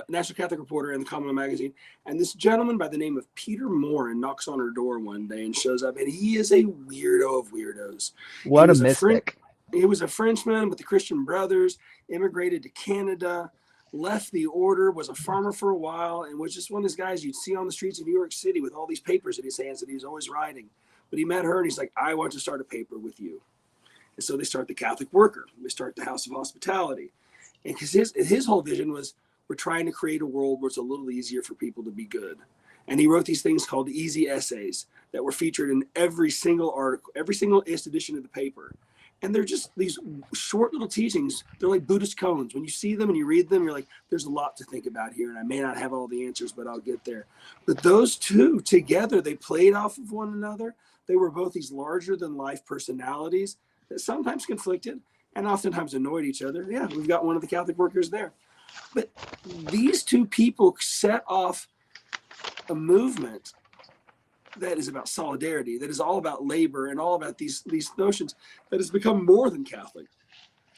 National Catholic Reporter and the Commonweal magazine. And this gentleman by the name of Peter Morin knocks on her door one day and shows up, and he is a weirdo of weirdos. He What a was a French, mystic. he was a Frenchman with the Christian Brothers, immigrated to Canada, left the order, was a farmer for a while, and was just one of those guys you'd see on the streets of New York City with all these papers in his hands that he was always writing. But he met her, and he's like, I want to start a paper with you. And so they start the Catholic Worker. They start the House of Hospitality. And because his whole vision was, we're trying to create a world where it's a little easier for people to be good. And he wrote these things called easy essays that were featured in every single article, every single edition of the paper. And they're just these short little teachings. They're like Buddhist koans. When you see them and you read them, you're like, there's a lot to think about here. And I may not have all the answers, but I'll get there. But those two together, they played off of one another. They were both these larger than life personalities that sometimes conflicted and oftentimes annoyed each other. Yeah, we've got one of the Catholic workers there. But these two people set off a movement that is about solidarity, that is all about labor and all about these notions that has become more than Catholic.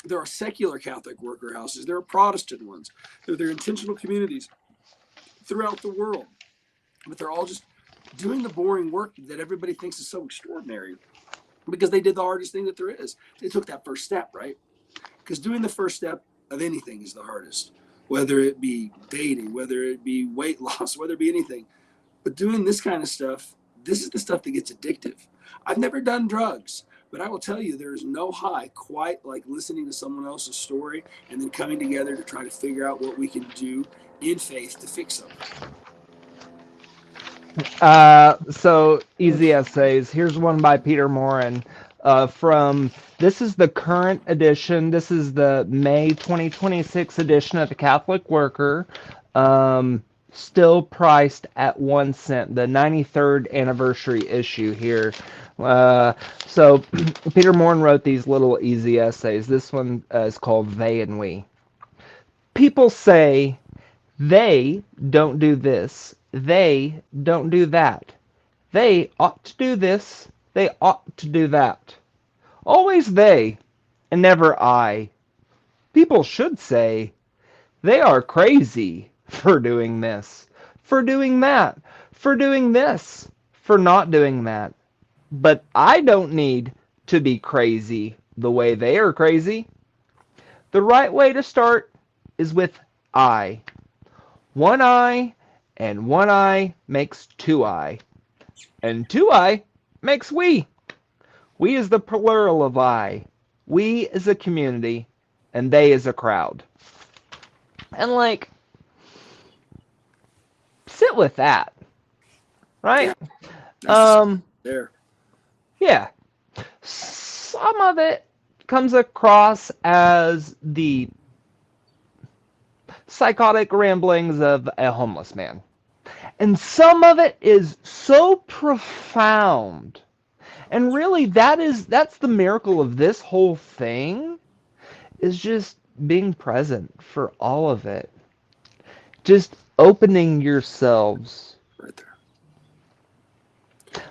There are secular Catholic worker houses. There are Protestant ones. There are intentional communities throughout the world. But they're all just doing the boring work that everybody thinks is so extraordinary because they did the hardest thing that there is. They took that first step, right? Because doing the first step of anything is the hardest, whether it be dating, whether it be weight loss, whether it be anything. But doing this kind of stuff, this is the stuff that gets addictive. I've never done drugs, but I will tell you there is no high quite like listening to someone else's story and then coming together to try to figure out what we can do in faith to fix something. So easy essays. Here's one by Peter Morin. From This is the current edition. This is the May 2026 edition of the Catholic Worker. Still priced at 1 cent. The 93rd anniversary issue here. So Peter Morin wrote these little easy essays. This one is called They and We. People say they don't do this. They don't do that. They ought to do this. They ought to do that. Always they, and never I. People should say, they are crazy for doing this, for doing that, for doing this, for not doing that. But I don't need to be crazy the way they are crazy. The right way to start is with I. One eye and one eye makes two eye. And two eye makes we. We is the plural of I. We is a community and they is a crowd. And like, sit with that. Right? Yeah, there. Yeah. Some of it comes across as the psychotic ramblings of a homeless man. And some of it is so profound. And really that's the miracle of this whole thing, is just being present for all of it. Just opening yourselves. Right there.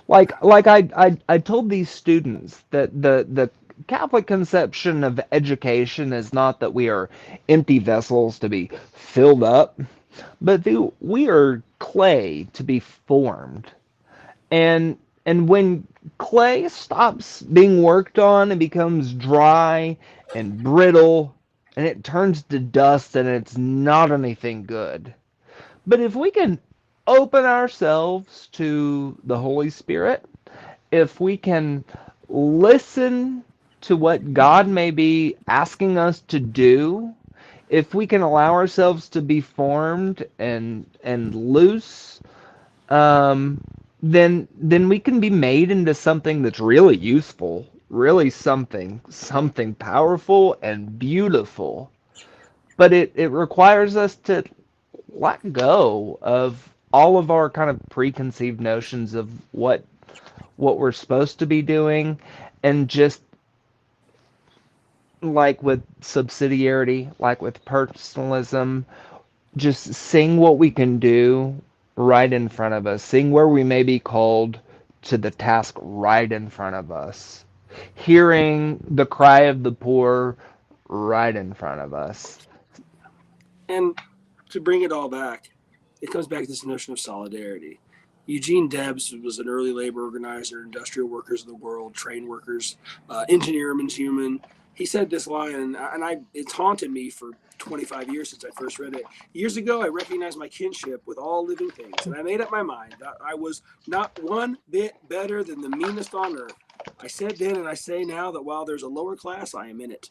Like I told these students that the Catholic conception of education is not that we are empty vessels to be filled up, but we are clay to be formed. And when clay stops being worked on and becomes dry and brittle and it turns to dust and it's not anything good. But if we can open ourselves to the Holy Spirit, if we can listen to what God may be asking us to do, if we can allow ourselves to be formed and loose, then we can be made into something that's really useful, really something powerful and beautiful. But it requires us to let go of all of our kind of preconceived notions of what we're supposed to be doing, and just like with subsidiarity, like with personalism, just seeing what we can do right in front of us, seeing where we may be called to the task right in front of us, hearing the cry of the poor right in front of us. And to bring it all back, it comes back to this notion of solidarity. Eugene Debs was an early labor organizer, industrial workers of the world, train workers, engineerman's human. He said this line, and it's haunted me for 25 years since I first read it. Years ago, I recognized my kinship with all living things, and I made up my mind that I was not one bit better than the meanest on earth. I said then, and I say now, that while there's a lower class, I am in it.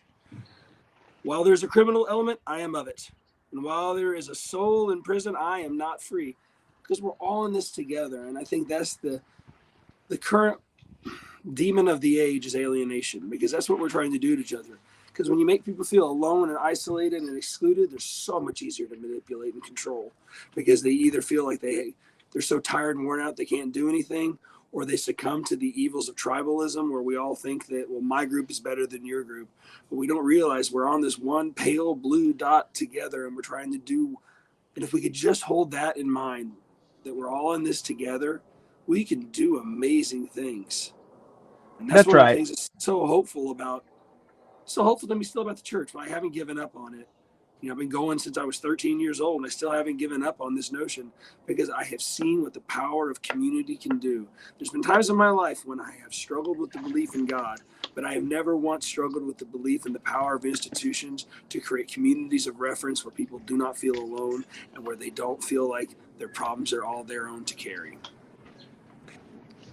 While there's a criminal element, I am of it. And while there is a soul in prison, I am not free. Because we're all in this together. And I think that's the current demon of the age, is alienation. Because that's what we're trying to do to each other. Because when you make people feel alone and isolated and excluded, they're so much easier to manipulate and control. Because they either feel like they're so tired and worn out they can't do anything, or they succumb to the evils of tribalism, where we all think that, well, my group is better than your group. But we don't realize we're on this one pale blue dot together, and we're trying to do. And if we could just hold that in mind, that we're all in this together, we can do amazing things. And that's That's one of the right. things that's so hopeful to me still about the church, but I haven't given up on it. I've been going since I was 13 years old, and I still haven't given up on this notion because I have seen what the power of community can do. There's been times in my life when I have struggled with the belief in God, but I have never once struggled with the belief in the power of institutions to create communities of reference where people do not feel alone and where they don't feel like their problems are all their own to carry.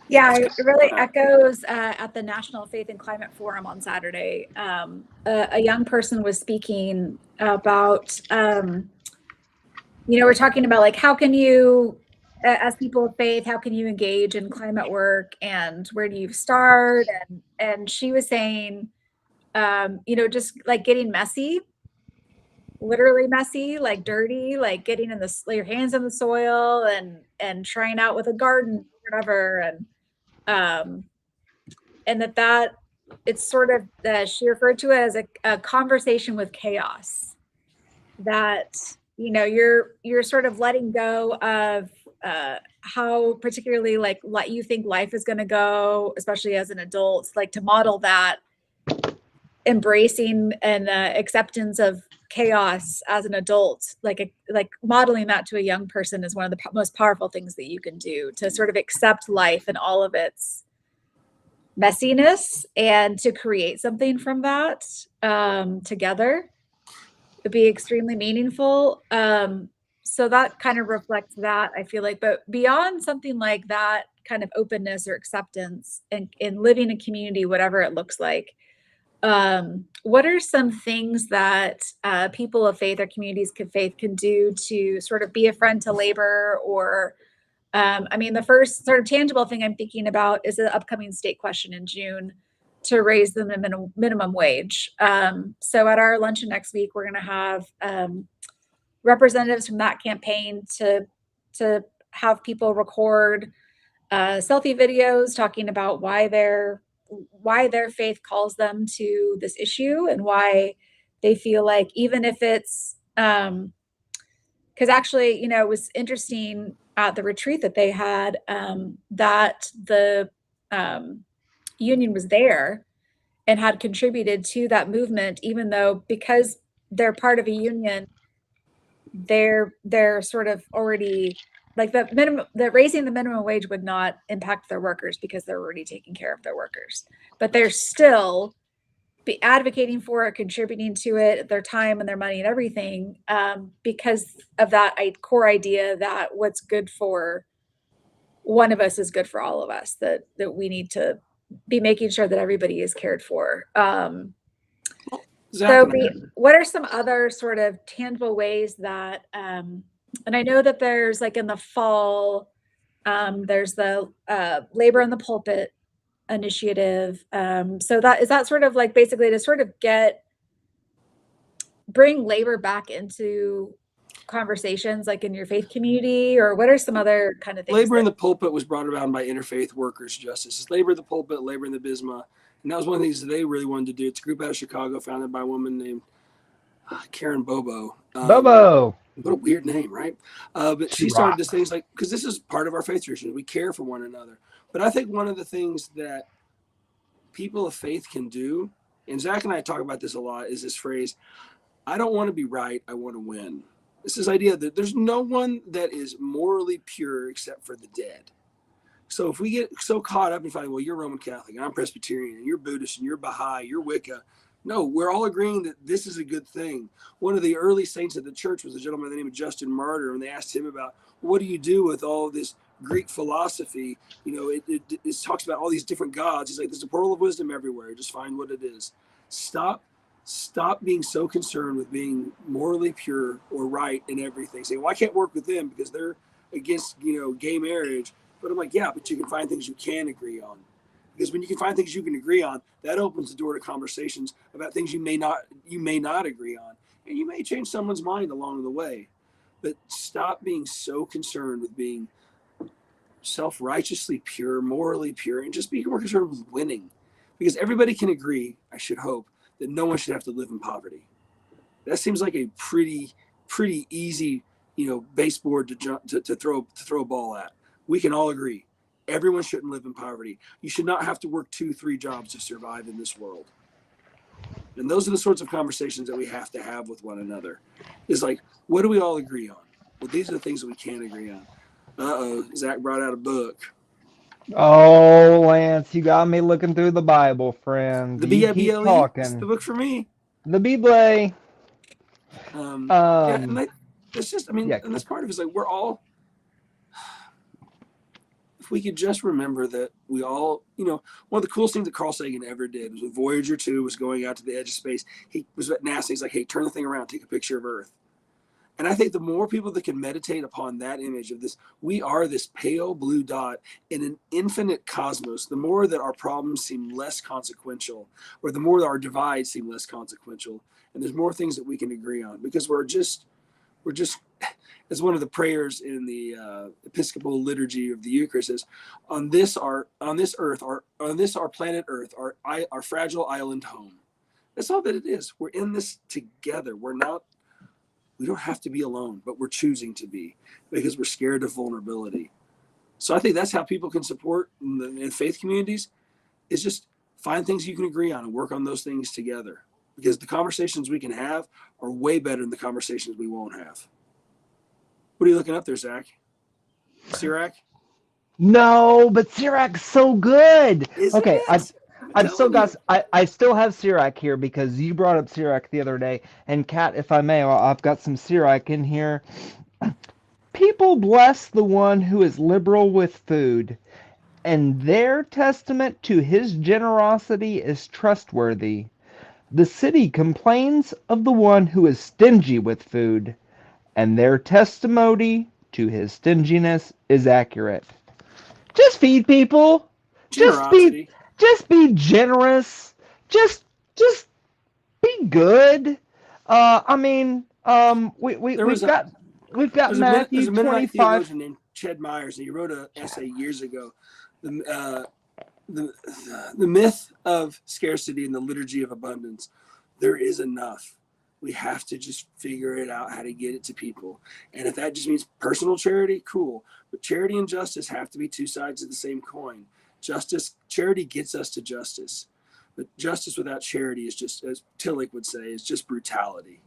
Yeah, it really echoes at the National Faith and Climate Forum on Saturday. A young person was speaking about, we're talking about like, how can you, as people of faith, how can you engage in climate work and where do you start? And she was saying, just like getting messy, literally messy, like dirty, like getting in your hands in the soil and trying out with a garden, whatever. And that it's sort of she referred to it as a conversation with chaos, that you're sort of letting go of how particularly like what you think life is going to go, especially as an adult, like to model that embracing and acceptance of chaos as an adult, like modeling that to a young person is one of the most powerful things that you can do, to sort of accept life and all of its messiness and to create something from that together would be extremely meaningful. So that kind of reflects that, I feel like. But beyond something like that kind of openness or acceptance and in living in community, whatever it looks like, what are some things that people of faith or communities of faith can do to sort of be a friend to labor? Or the first sort of tangible thing I'm thinking about is the upcoming state question in June to raise the minimum wage. So at our luncheon next week, we're going to have representatives from that campaign to have people record selfie videos talking about why their faith calls them to this issue and why they feel like, even if it's because actually, it was interesting at the retreat that they had, that the union was there and had contributed to that movement, even though because they're part of a union, they're sort of already like the raising the minimum wage would not impact their workers because they're already taking care of their workers, but they're still be advocating for it, contributing to it, their time and their money and everything, because of that core idea that what's good for one of us is good for all of us, that we need to be making sure that everybody is cared for. What are some other sort of tangible ways that, and I know that there's like in the fall, there's the Labor in the Pulpit initiative. So is that sort of like basically to sort of bring labor back into conversations like in your faith community, or what are some other kind of things? Labor in the Pulpit was brought about by Interfaith Workers Justice. It's Labor in the Pulpit, Labor in the Bisma. And that was one of the things that they really wanted to do. It's a group out of Chicago founded by a woman named Karen Bobo. Bobo. What a weird name, right? But she started this thing like, because this is part of our faith tradition. We care for one another. But I think one of the things that people of faith can do, and Zach and I talk about this a lot, is this phrase, I don't want to be right, I want to win. It's this idea that there's no one that is morally pure except for the dead. So if we get so caught up in finding, well, you're Roman Catholic, and I'm Presbyterian, and you're Buddhist, and you're Baha'i, you're Wicca. No, we're all agreeing that this is a good thing. One of the early saints of the church was a gentleman by the name of Justin Martyr, and they asked him about, what do you do with all this Greek philosophy? It talks about all these different gods. He's like, there's a pearl of wisdom everywhere. Just find what it is. Stop being so concerned with being morally pure or right in everything. Say, well, I can't work with them because they're against, gay marriage. But I'm like, yeah, but you can find things you can agree on. Because when you can find things you can agree on, that opens the door to conversations about things you may not agree on. And you may change someone's mind along the way. But stop being so concerned with being self-righteously pure, morally pure, and just be more concerned with winning. Because everybody can agree, I should hope, that no one should have to live in poverty. That seems like a pretty easy, baseboard to throw a ball at. We can all agree. Everyone shouldn't live in poverty. You should not have to work 2-3 jobs to survive in this world. And those are the sorts of conversations that we have to have with one another. Is like, what do we all agree on? Well, these are the things that we can't agree on. Zach brought out a book. Oh, Lance, you got me looking through the Bible, friend. The You keep Bible. It's the talking. book for me. The Bible. Yeah, and Um, that's just, I mean, yeah, and that's part of it is like we're all, if we could just remember that we all, one of the coolest things that Carl Sagan ever did was when Voyager 2 was going out to the edge of space. He was at NASA. He's like, hey, turn the thing around, take a picture of Earth. And I think the more people that can meditate upon that image of this, we are this pale blue dot in an infinite cosmos, the more that our problems seem less consequential, or the more that our divides seem less consequential. And there's more things that we can agree on because we're just, as one of the prayers in the Episcopal liturgy of the Eucharist says, on this our planet Earth, our fragile island home. That's all that it is. We're in this together. We don't have to be alone, but we're choosing to be because we're scared of vulnerability. So I think that's how people can support in faith communities is just find things you can agree on and work on those things together because the conversations we can have are way better than the conversations we won't have. What are you looking up there, Zach? Sirac? no, but Sirach's so good. Isn't Okay, it? I'm I've still telling got you. I still have Sirach here because you brought up Sirach the other day. And Kat, if I may, I've got some Sirach in here. People bless the one who is liberal with food, and their testament to his generosity is trustworthy. The city complains of the one who is stingy with food, and their testimony to his stinginess is accurate. Just feed people. Just be Generosity. just be generous. Just be good. I mean, There was a we've got there's Matthew a Mennonite 25. theologian named Ched Myers, and he wrote an essay years ago. The, uh, the the myth of scarcity and the liturgy of abundance. There is enough. We have to just figure it out how to get it to people. And if that just means personal charity, cool. But charity and justice have to be two sides of the same coin. Charity gets us to justice. But justice without charity is just, as Tillich would say, is just brutality.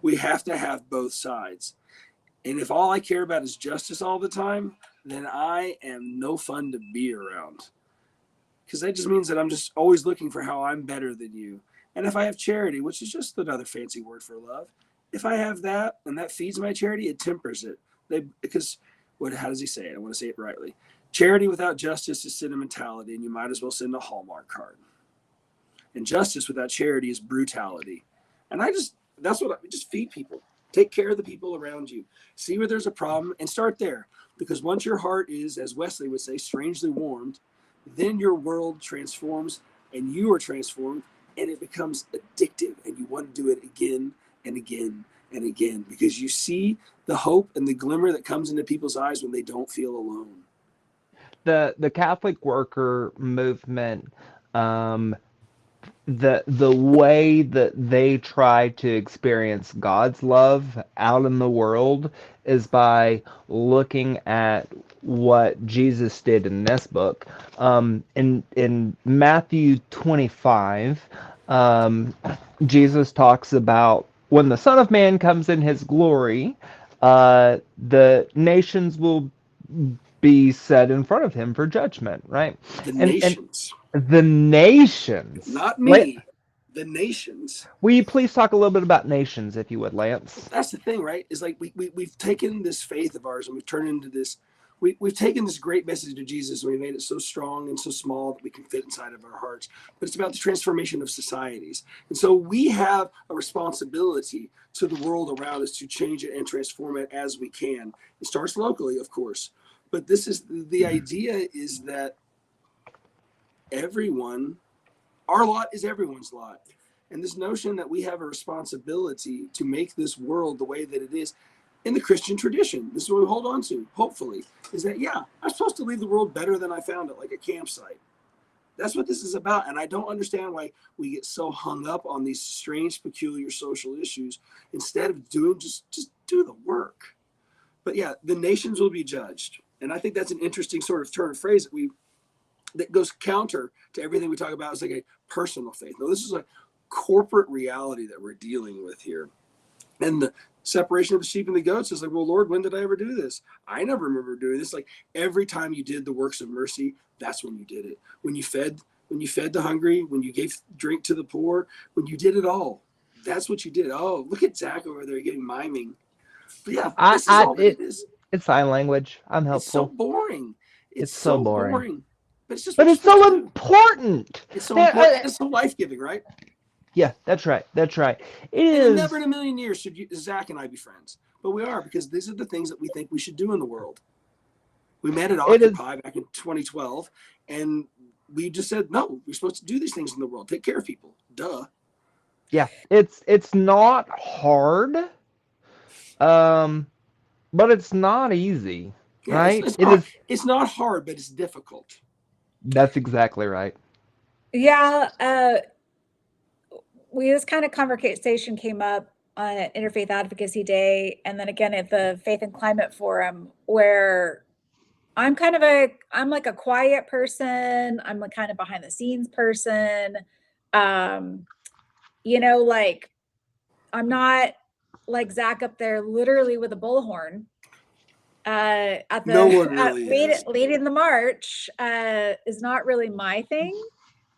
We have to have both sides. And if all I care about is justice all the time, then I am no fun to be around. Because that just means that I'm just always looking for how I'm better than you. And if I have charity, which is just another fancy word for love, if I have that and that feeds my charity, it tempers it. How does he say it? I want to say it rightly. Charity without justice is sentimentality, and you might as well send a Hallmark card. And justice without charity is brutality. And just feed people. Take care of the people around you. See where there's a problem and start there. Because once your heart is, as Wesley would say, strangely warmed, then your world transforms and you are transformed and it becomes addictive and you want to do it again and again and again because you see the hope and the glimmer that comes into people's eyes when they don't feel alone. The Catholic worker movement, um, the way that they try to experience God's love out in the world is by looking at what Jesus did in this book. In Matthew 25, Jesus talks about when the Son of Man comes in his glory, the nations will be set in front of him for judgment, right? The And nations, the nations. not me, the nations. Will you please talk a little bit about nations, if you would, Lance? That's the thing, right? Is like we've taken this faith of ours and we've turned into this. We've taken this great message of Jesus and we made it so strong and so small that we can fit inside of our hearts. But it's about the transformation of societies. And so we have a responsibility to the world around us to change it and transform it as we can. It starts locally, of course. But this is the idea is that our lot is everyone's lot. And this notion that we have a responsibility to make this world the way that it is in the Christian tradition, this is what we hold on to, hopefully, is that, yeah, I'm supposed to leave the world better than I found it, like a campsite. That's what this is about. And I don't understand why we get so hung up on these strange, peculiar social issues instead of doing, just do the work. But yeah, the nations will be judged. And I think that's an interesting sort of turn of phrase that goes counter to everything we talk about as like a personal faith. No, this is like corporate reality that we're dealing with here. And the separation of the sheep and the goats is like, well, Lord, when did I ever do this? I never remember doing this. Like every time you did the works of mercy, that's when you did it. When you fed the hungry, when you gave drink to the poor, when you did it all, that's what you did. Oh, look at Zach over there getting miming. But yeah, this is all that it is. It's sign language. I'm It's so helpful. boring. It's It's so so boring. boring. But it's just But what you're it's supposed so to do. important. It's so important. It's so life-giving, right? Yeah, that's right. That's right. It And never is. in a million years should Zach and I be friends. But we are, because these are the things that we think we should do in the world. We met at It is. Occupy back in 2012, and we just said, no, we're supposed to do these things in the world. Take care of people. Duh. Yeah, it's not hard. Um, but it's not easy, Yeah, right? it's It not is. it's not hard, but it's difficult. That's exactly right. Yeah, this kind of conversation came up on Interfaith Advocacy Day, and then again at the Faith and Climate Forum, where I'm like a quiet person. I'm a kind of behind the scenes person. Um, like I'm not like Zach up there literally with a bullhorn at the No one really is. leading the march is not really my thing.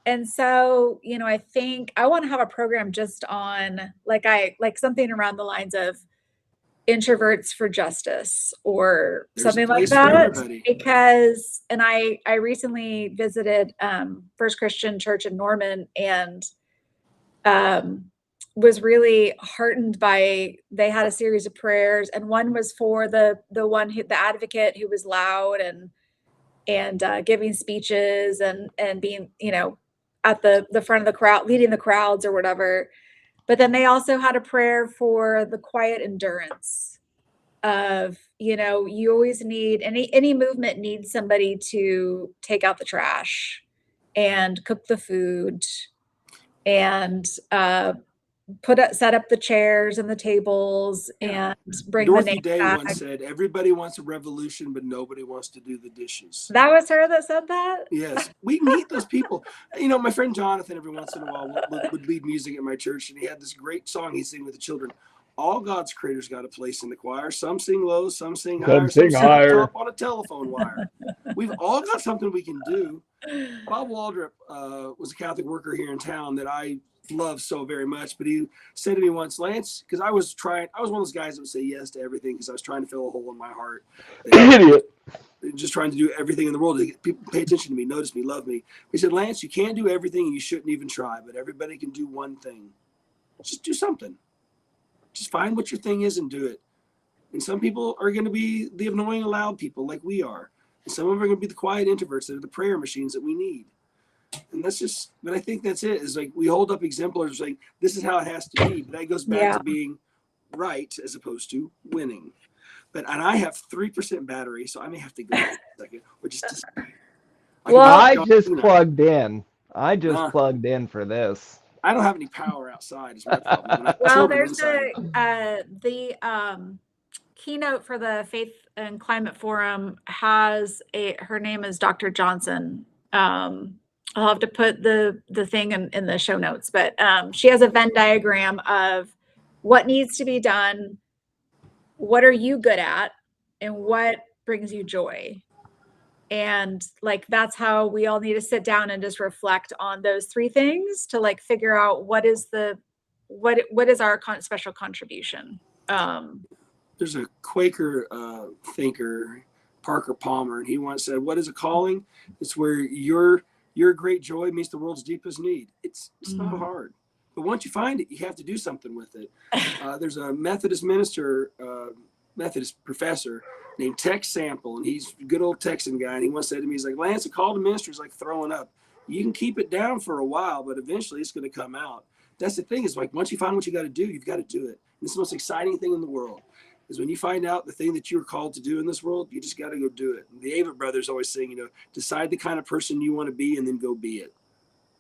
And so, I think I want to have a program just on like something around the lines of introverts for justice or There's a something like place for that, everybody. because and I recently visited First Christian Church in Norman, and was really heartened by, they had a series of prayers, and one was for the advocate who was loud and giving speeches and being at the front of the crowd, leading the crowds or whatever. But then they also had a prayer for the quiet endurance of, you always need, any movement needs somebody to take out the trash and cook the food and set up the chairs and the tables, Yeah. and bring the Dorothy name Day tag. once said, everybody wants a revolution, but nobody wants to do the dishes. That was her that said that? Yes, we need those people. My friend Jonathan every once in a while would lead music at my church, and he had this great song he'd sing with the children. All God's creators got a place in the choir. Some sing low, some sing higher, some sing up top on a telephone wire. We've all got something we can do. Bob Waldrop was a Catholic worker here in town that I love so very much, but he said to me once, Lance, because I was one of those guys that would say yes to everything because I was trying to fill a hole in my heart. Idiot. Just trying to do everything in the world to get people pay attention to me, notice me, love me. He said, Lance, you can't do everything and you shouldn't even try, but everybody can do one thing. Just do something. Just find what your thing is and do it. And some people are going to be the annoying, loud people like we are. And some of them are going to be the quiet introverts that are the prayer machines that we need. And but I think that's it. Is like we hold up exemplars like this is how it has to be. But that goes back to being right as opposed to winning. And I have 3% battery, so I may have to go in a second, which is just. I just plugged in. I just plugged in for this. I don't have any power outside. Is my problem. Well, there's the keynote for the Faith and Climate Forum has her name is Dr. Johnson. I'll have to put the thing in the show notes, but she has a Venn diagram of what needs to be done, what are you good at, and what brings you joy. And like that's how we all need to sit down and just reflect on those three things to like figure out what is our special contribution. There's a Quaker thinker, Parker Palmer, and he once said, "What is a calling? It's where your great joy meets the world's deepest need." It's not hard, but once you find it, you have to do something with it. There's a Methodist professor named Tex Sample, and he's a good old Texan guy. And he once said to me, he's like, Lance, a call to ministry is like throwing up. You can keep it down for a while, but eventually it's going to come out. That's the thing, is like once you find what you got to do, you've got to do it. And it's the most exciting thing in the world is when you find out the thing that you're called to do in this world, you just got to go do it. And the Avett brothers always sing, decide the kind of person you want to be and then go be it.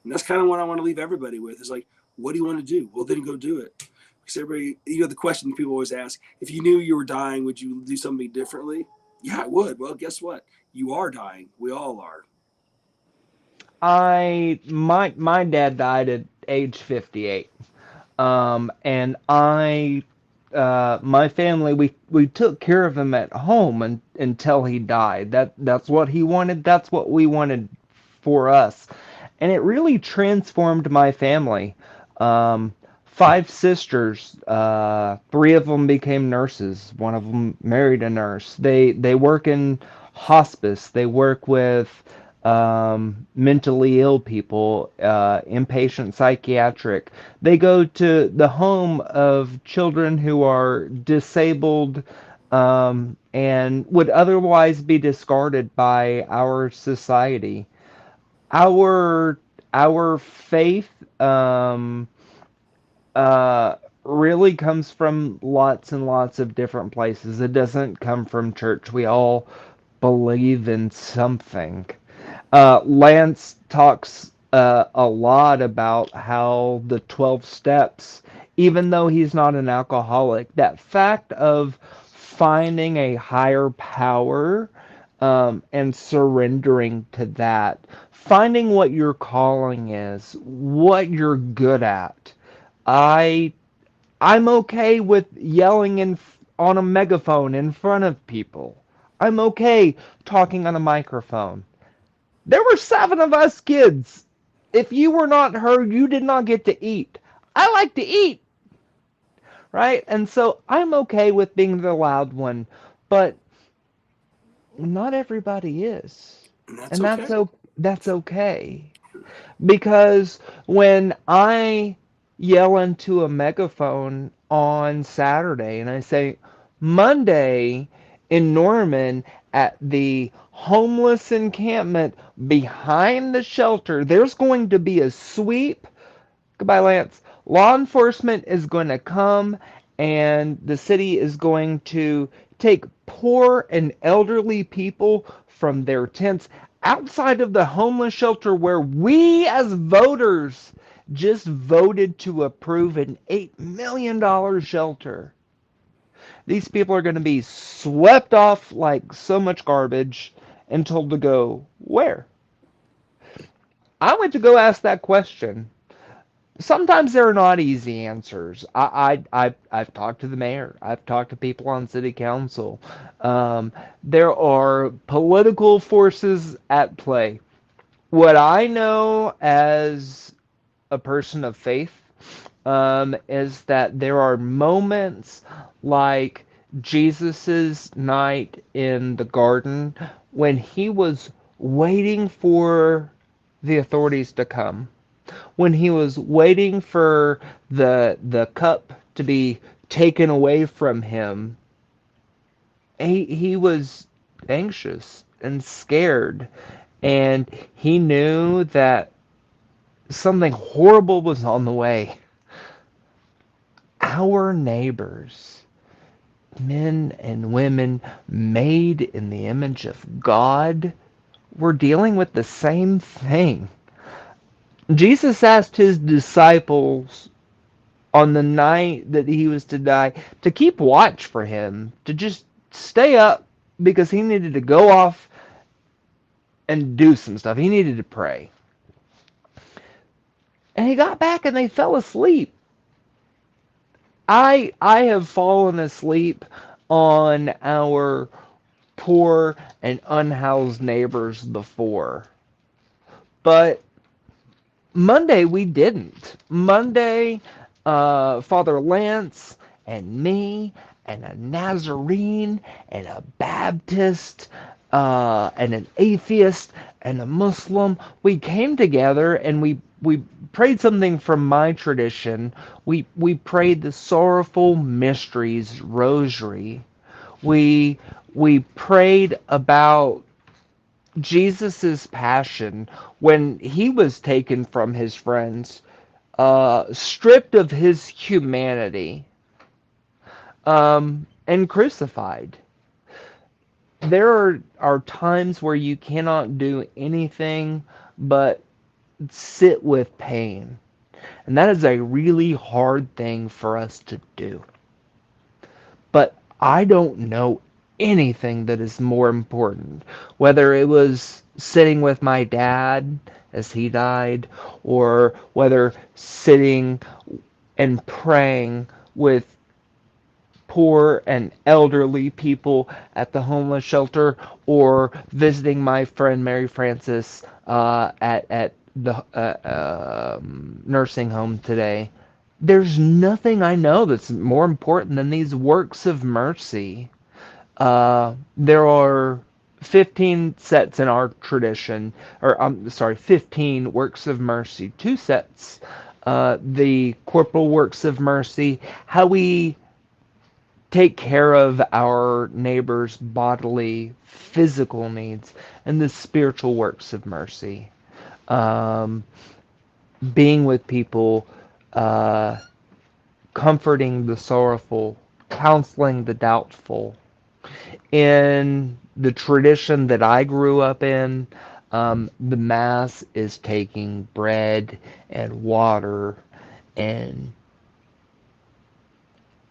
And that's kind of what I want to leave everybody with is like, what do you want to do? Well, then go do it. Because everybody, the question people always ask, if you knew you were dying, would you do something differently? Yeah, I would. Well, guess what? You are dying. We all are. My dad died at age 58. And my family, we took care of him at home until he died. That's what he wanted. That's what we wanted for us, and it really transformed my family. Um, Five sisters, three of them became nurses. One of them married a nurse. They work in hospice. They work with mentally ill people, inpatient psychiatric. They go to the home of children who are disabled and would otherwise be discarded by our society. Our our faith uh, really comes from lots and lots of different places. It doesn't come from church. We all believe in something. Lance talks a lot about how the 12 steps, even though he's not an alcoholic, that fact of finding a higher power and surrendering to that, finding what your calling is, what you're good at. I I'm okay with yelling on a megaphone in front of people. I'm okay talking on a microphone. There were seven of us kids. If you were not heard, you did not get to eat. I like to eat, right? And so I'm okay with being the loud one, but not everybody is. And that's And okay. that's okay. Because when I yell into a megaphone on Saturday and I say, Monday in Norman at the homeless encampment behind the shelter, there's going to be a sweep. Goodbye, Lance. Law enforcement is going to come and the city is going to take poor and elderly people from their tents outside of the homeless shelter where we as voters just voted to approve an $8 million shelter. These people are going to be swept off like so much garbage and told to go where? I went to go ask that question. Sometimes there are not easy answers. I've talked to the mayor. I've talked to people on city council. There are political forces at play. What I know as a person of faith is that there are moments like Jesus's night in the garden when he was waiting for the authorities to come, when he was waiting for the cup to be taken away from him. He was anxious and scared, and he knew that something horrible was on the way. Our neighbors, men and women made in the image of God, were dealing with the same thing. Jesus asked his disciples on the night that he was to die to keep watch for him, to just stay up because he needed to go off and do some stuff. He needed to pray. And he got back and they fell asleep. I have fallen asleep on our poor and unhoused neighbors before. But Monday we didn't. Monday, Father Lance and me and a Nazarene and a Baptist and an atheist and a Muslim, we came together and we prayed something from my tradition. We prayed the Sorrowful Mysteries Rosary. We we prayed about Jesus's passion when he was taken from his friends, stripped of his humanity, and crucified. There are times where you cannot do anything but sit with pain. And that is a really hard thing for us to do. But I don't know anything that is more important. Whether it was sitting with my dad as he died, or whether sitting and praying with poor and elderly people at the homeless shelter, or visiting my friend Mary Frances at the nursing home today. There's nothing I know that's more important than these works of mercy. There are 15 sets in our tradition, or I'm sorry, 15 works of mercy, two sets. The corporal works of mercy, how we take care of our neighbor's bodily, physical needs, and the spiritual works of mercy. Um, Being with people, uh, comforting the sorrowful, counseling the doubtful. In the tradition that I grew up in, the Mass is taking bread and water and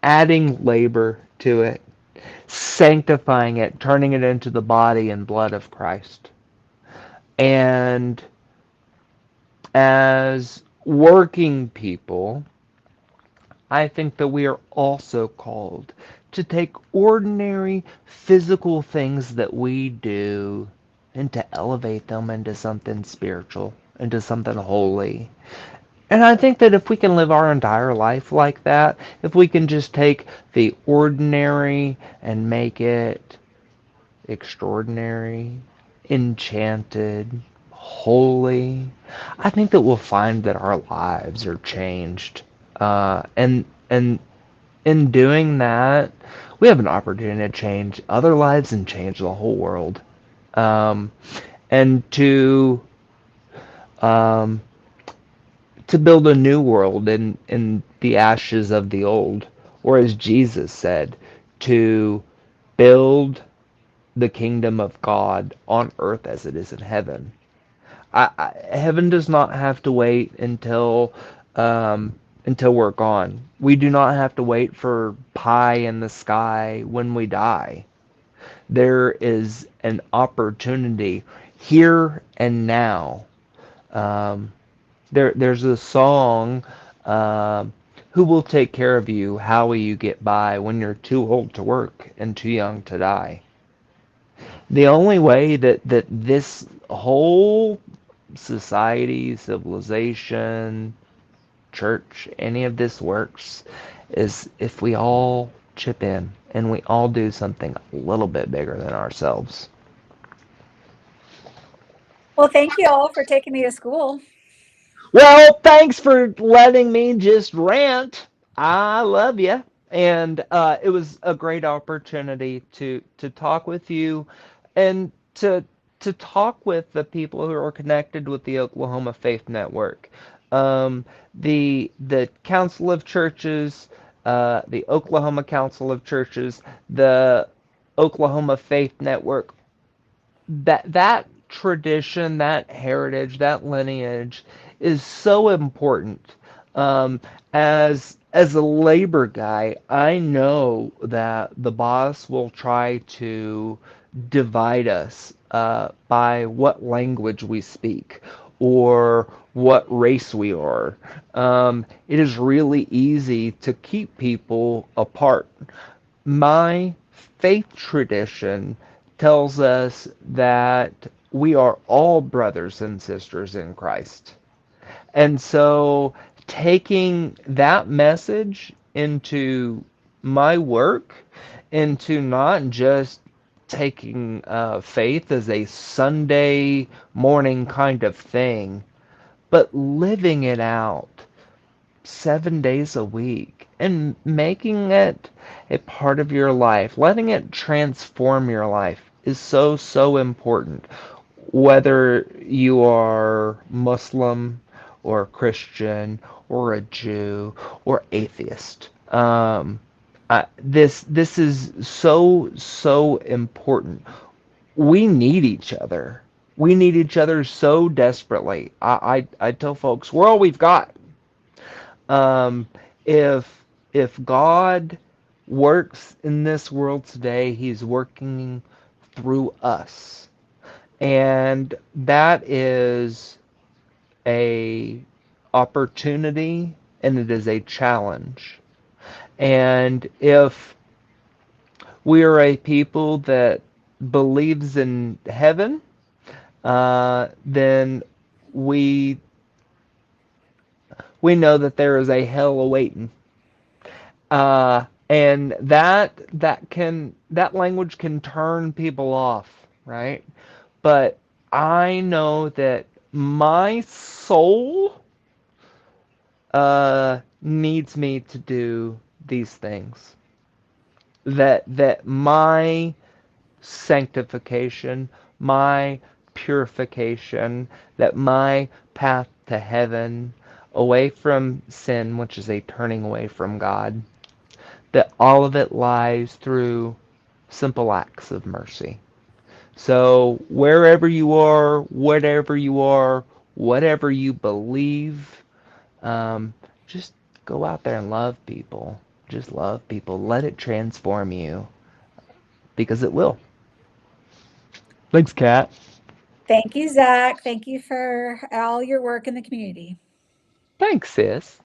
adding labor to it, sanctifying it, turning it into the body and blood of Christ. And as working people, I think that we are also called to take ordinary physical things that we do and to elevate them into something spiritual, into something holy. And I think that if we can live our entire life like that, if we can just take the ordinary and make it extraordinary, enchanted, holy, I think that we'll find that our lives are changed. And in doing that, we have an opportunity to change other lives and change the whole world. Um, and um, to build a new world in the ashes of the old, or as Jesus said, to build the kingdom of God on earth as it is in heaven. Heaven does not have to wait until we're gone. We do not have to wait for pie in the sky when we die. There is an opportunity here and now. Um, there's a song, "Who will take care of you? How will you get by when you're too old to work and too young to die?" The only way that this whole society, civilization, church, any of this works is if we all chip in and we all do something a little bit bigger than ourselves. Well, thank you all for taking me to school. Well, thanks for letting me just rant. I love you, and it was a great opportunity to talk with you, and to talk with the people who are connected with the Oklahoma Faith Network, um, the Council of Churches, the Oklahoma Council of Churches, the Oklahoma Faith Network, that tradition, that heritage, that lineage is so important. Um, as a labor guy, I know that the boss will try to divide us by what language we speak or what race we are. It is really easy to keep people apart. My faith tradition tells us that we are all brothers and sisters in Christ. And so taking that message into my work, into not just taking faith as a Sunday morning kind of thing, but living it out 7 days a week and making it a part of your life, letting it transform your life is so, so important. Whether you are Muslim or Christian or a Jew or atheist. This is so, so important. We need each other. We need each other so desperately. I tell folks, we're all we've got. Um, if God works in this world today, He's working through us, and that is a opportunity and it is a challenge. And if we are a people that believes in heaven, then we we know that there is a hell awaiting. And that language can turn people off, right? But I know that my soul needs me to do these things. That my sanctification, my purification, that my path to heaven, away from sin, which is a turning away from God, that all of it lies through simple acts of mercy. So, wherever you are, whatever you are, whatever you believe, um, just go out there and love people. Just love people. Let it transform you because it will. Thanks, Kat. Thank you, Zach. Thank you for all your work in the community. Thanks, sis.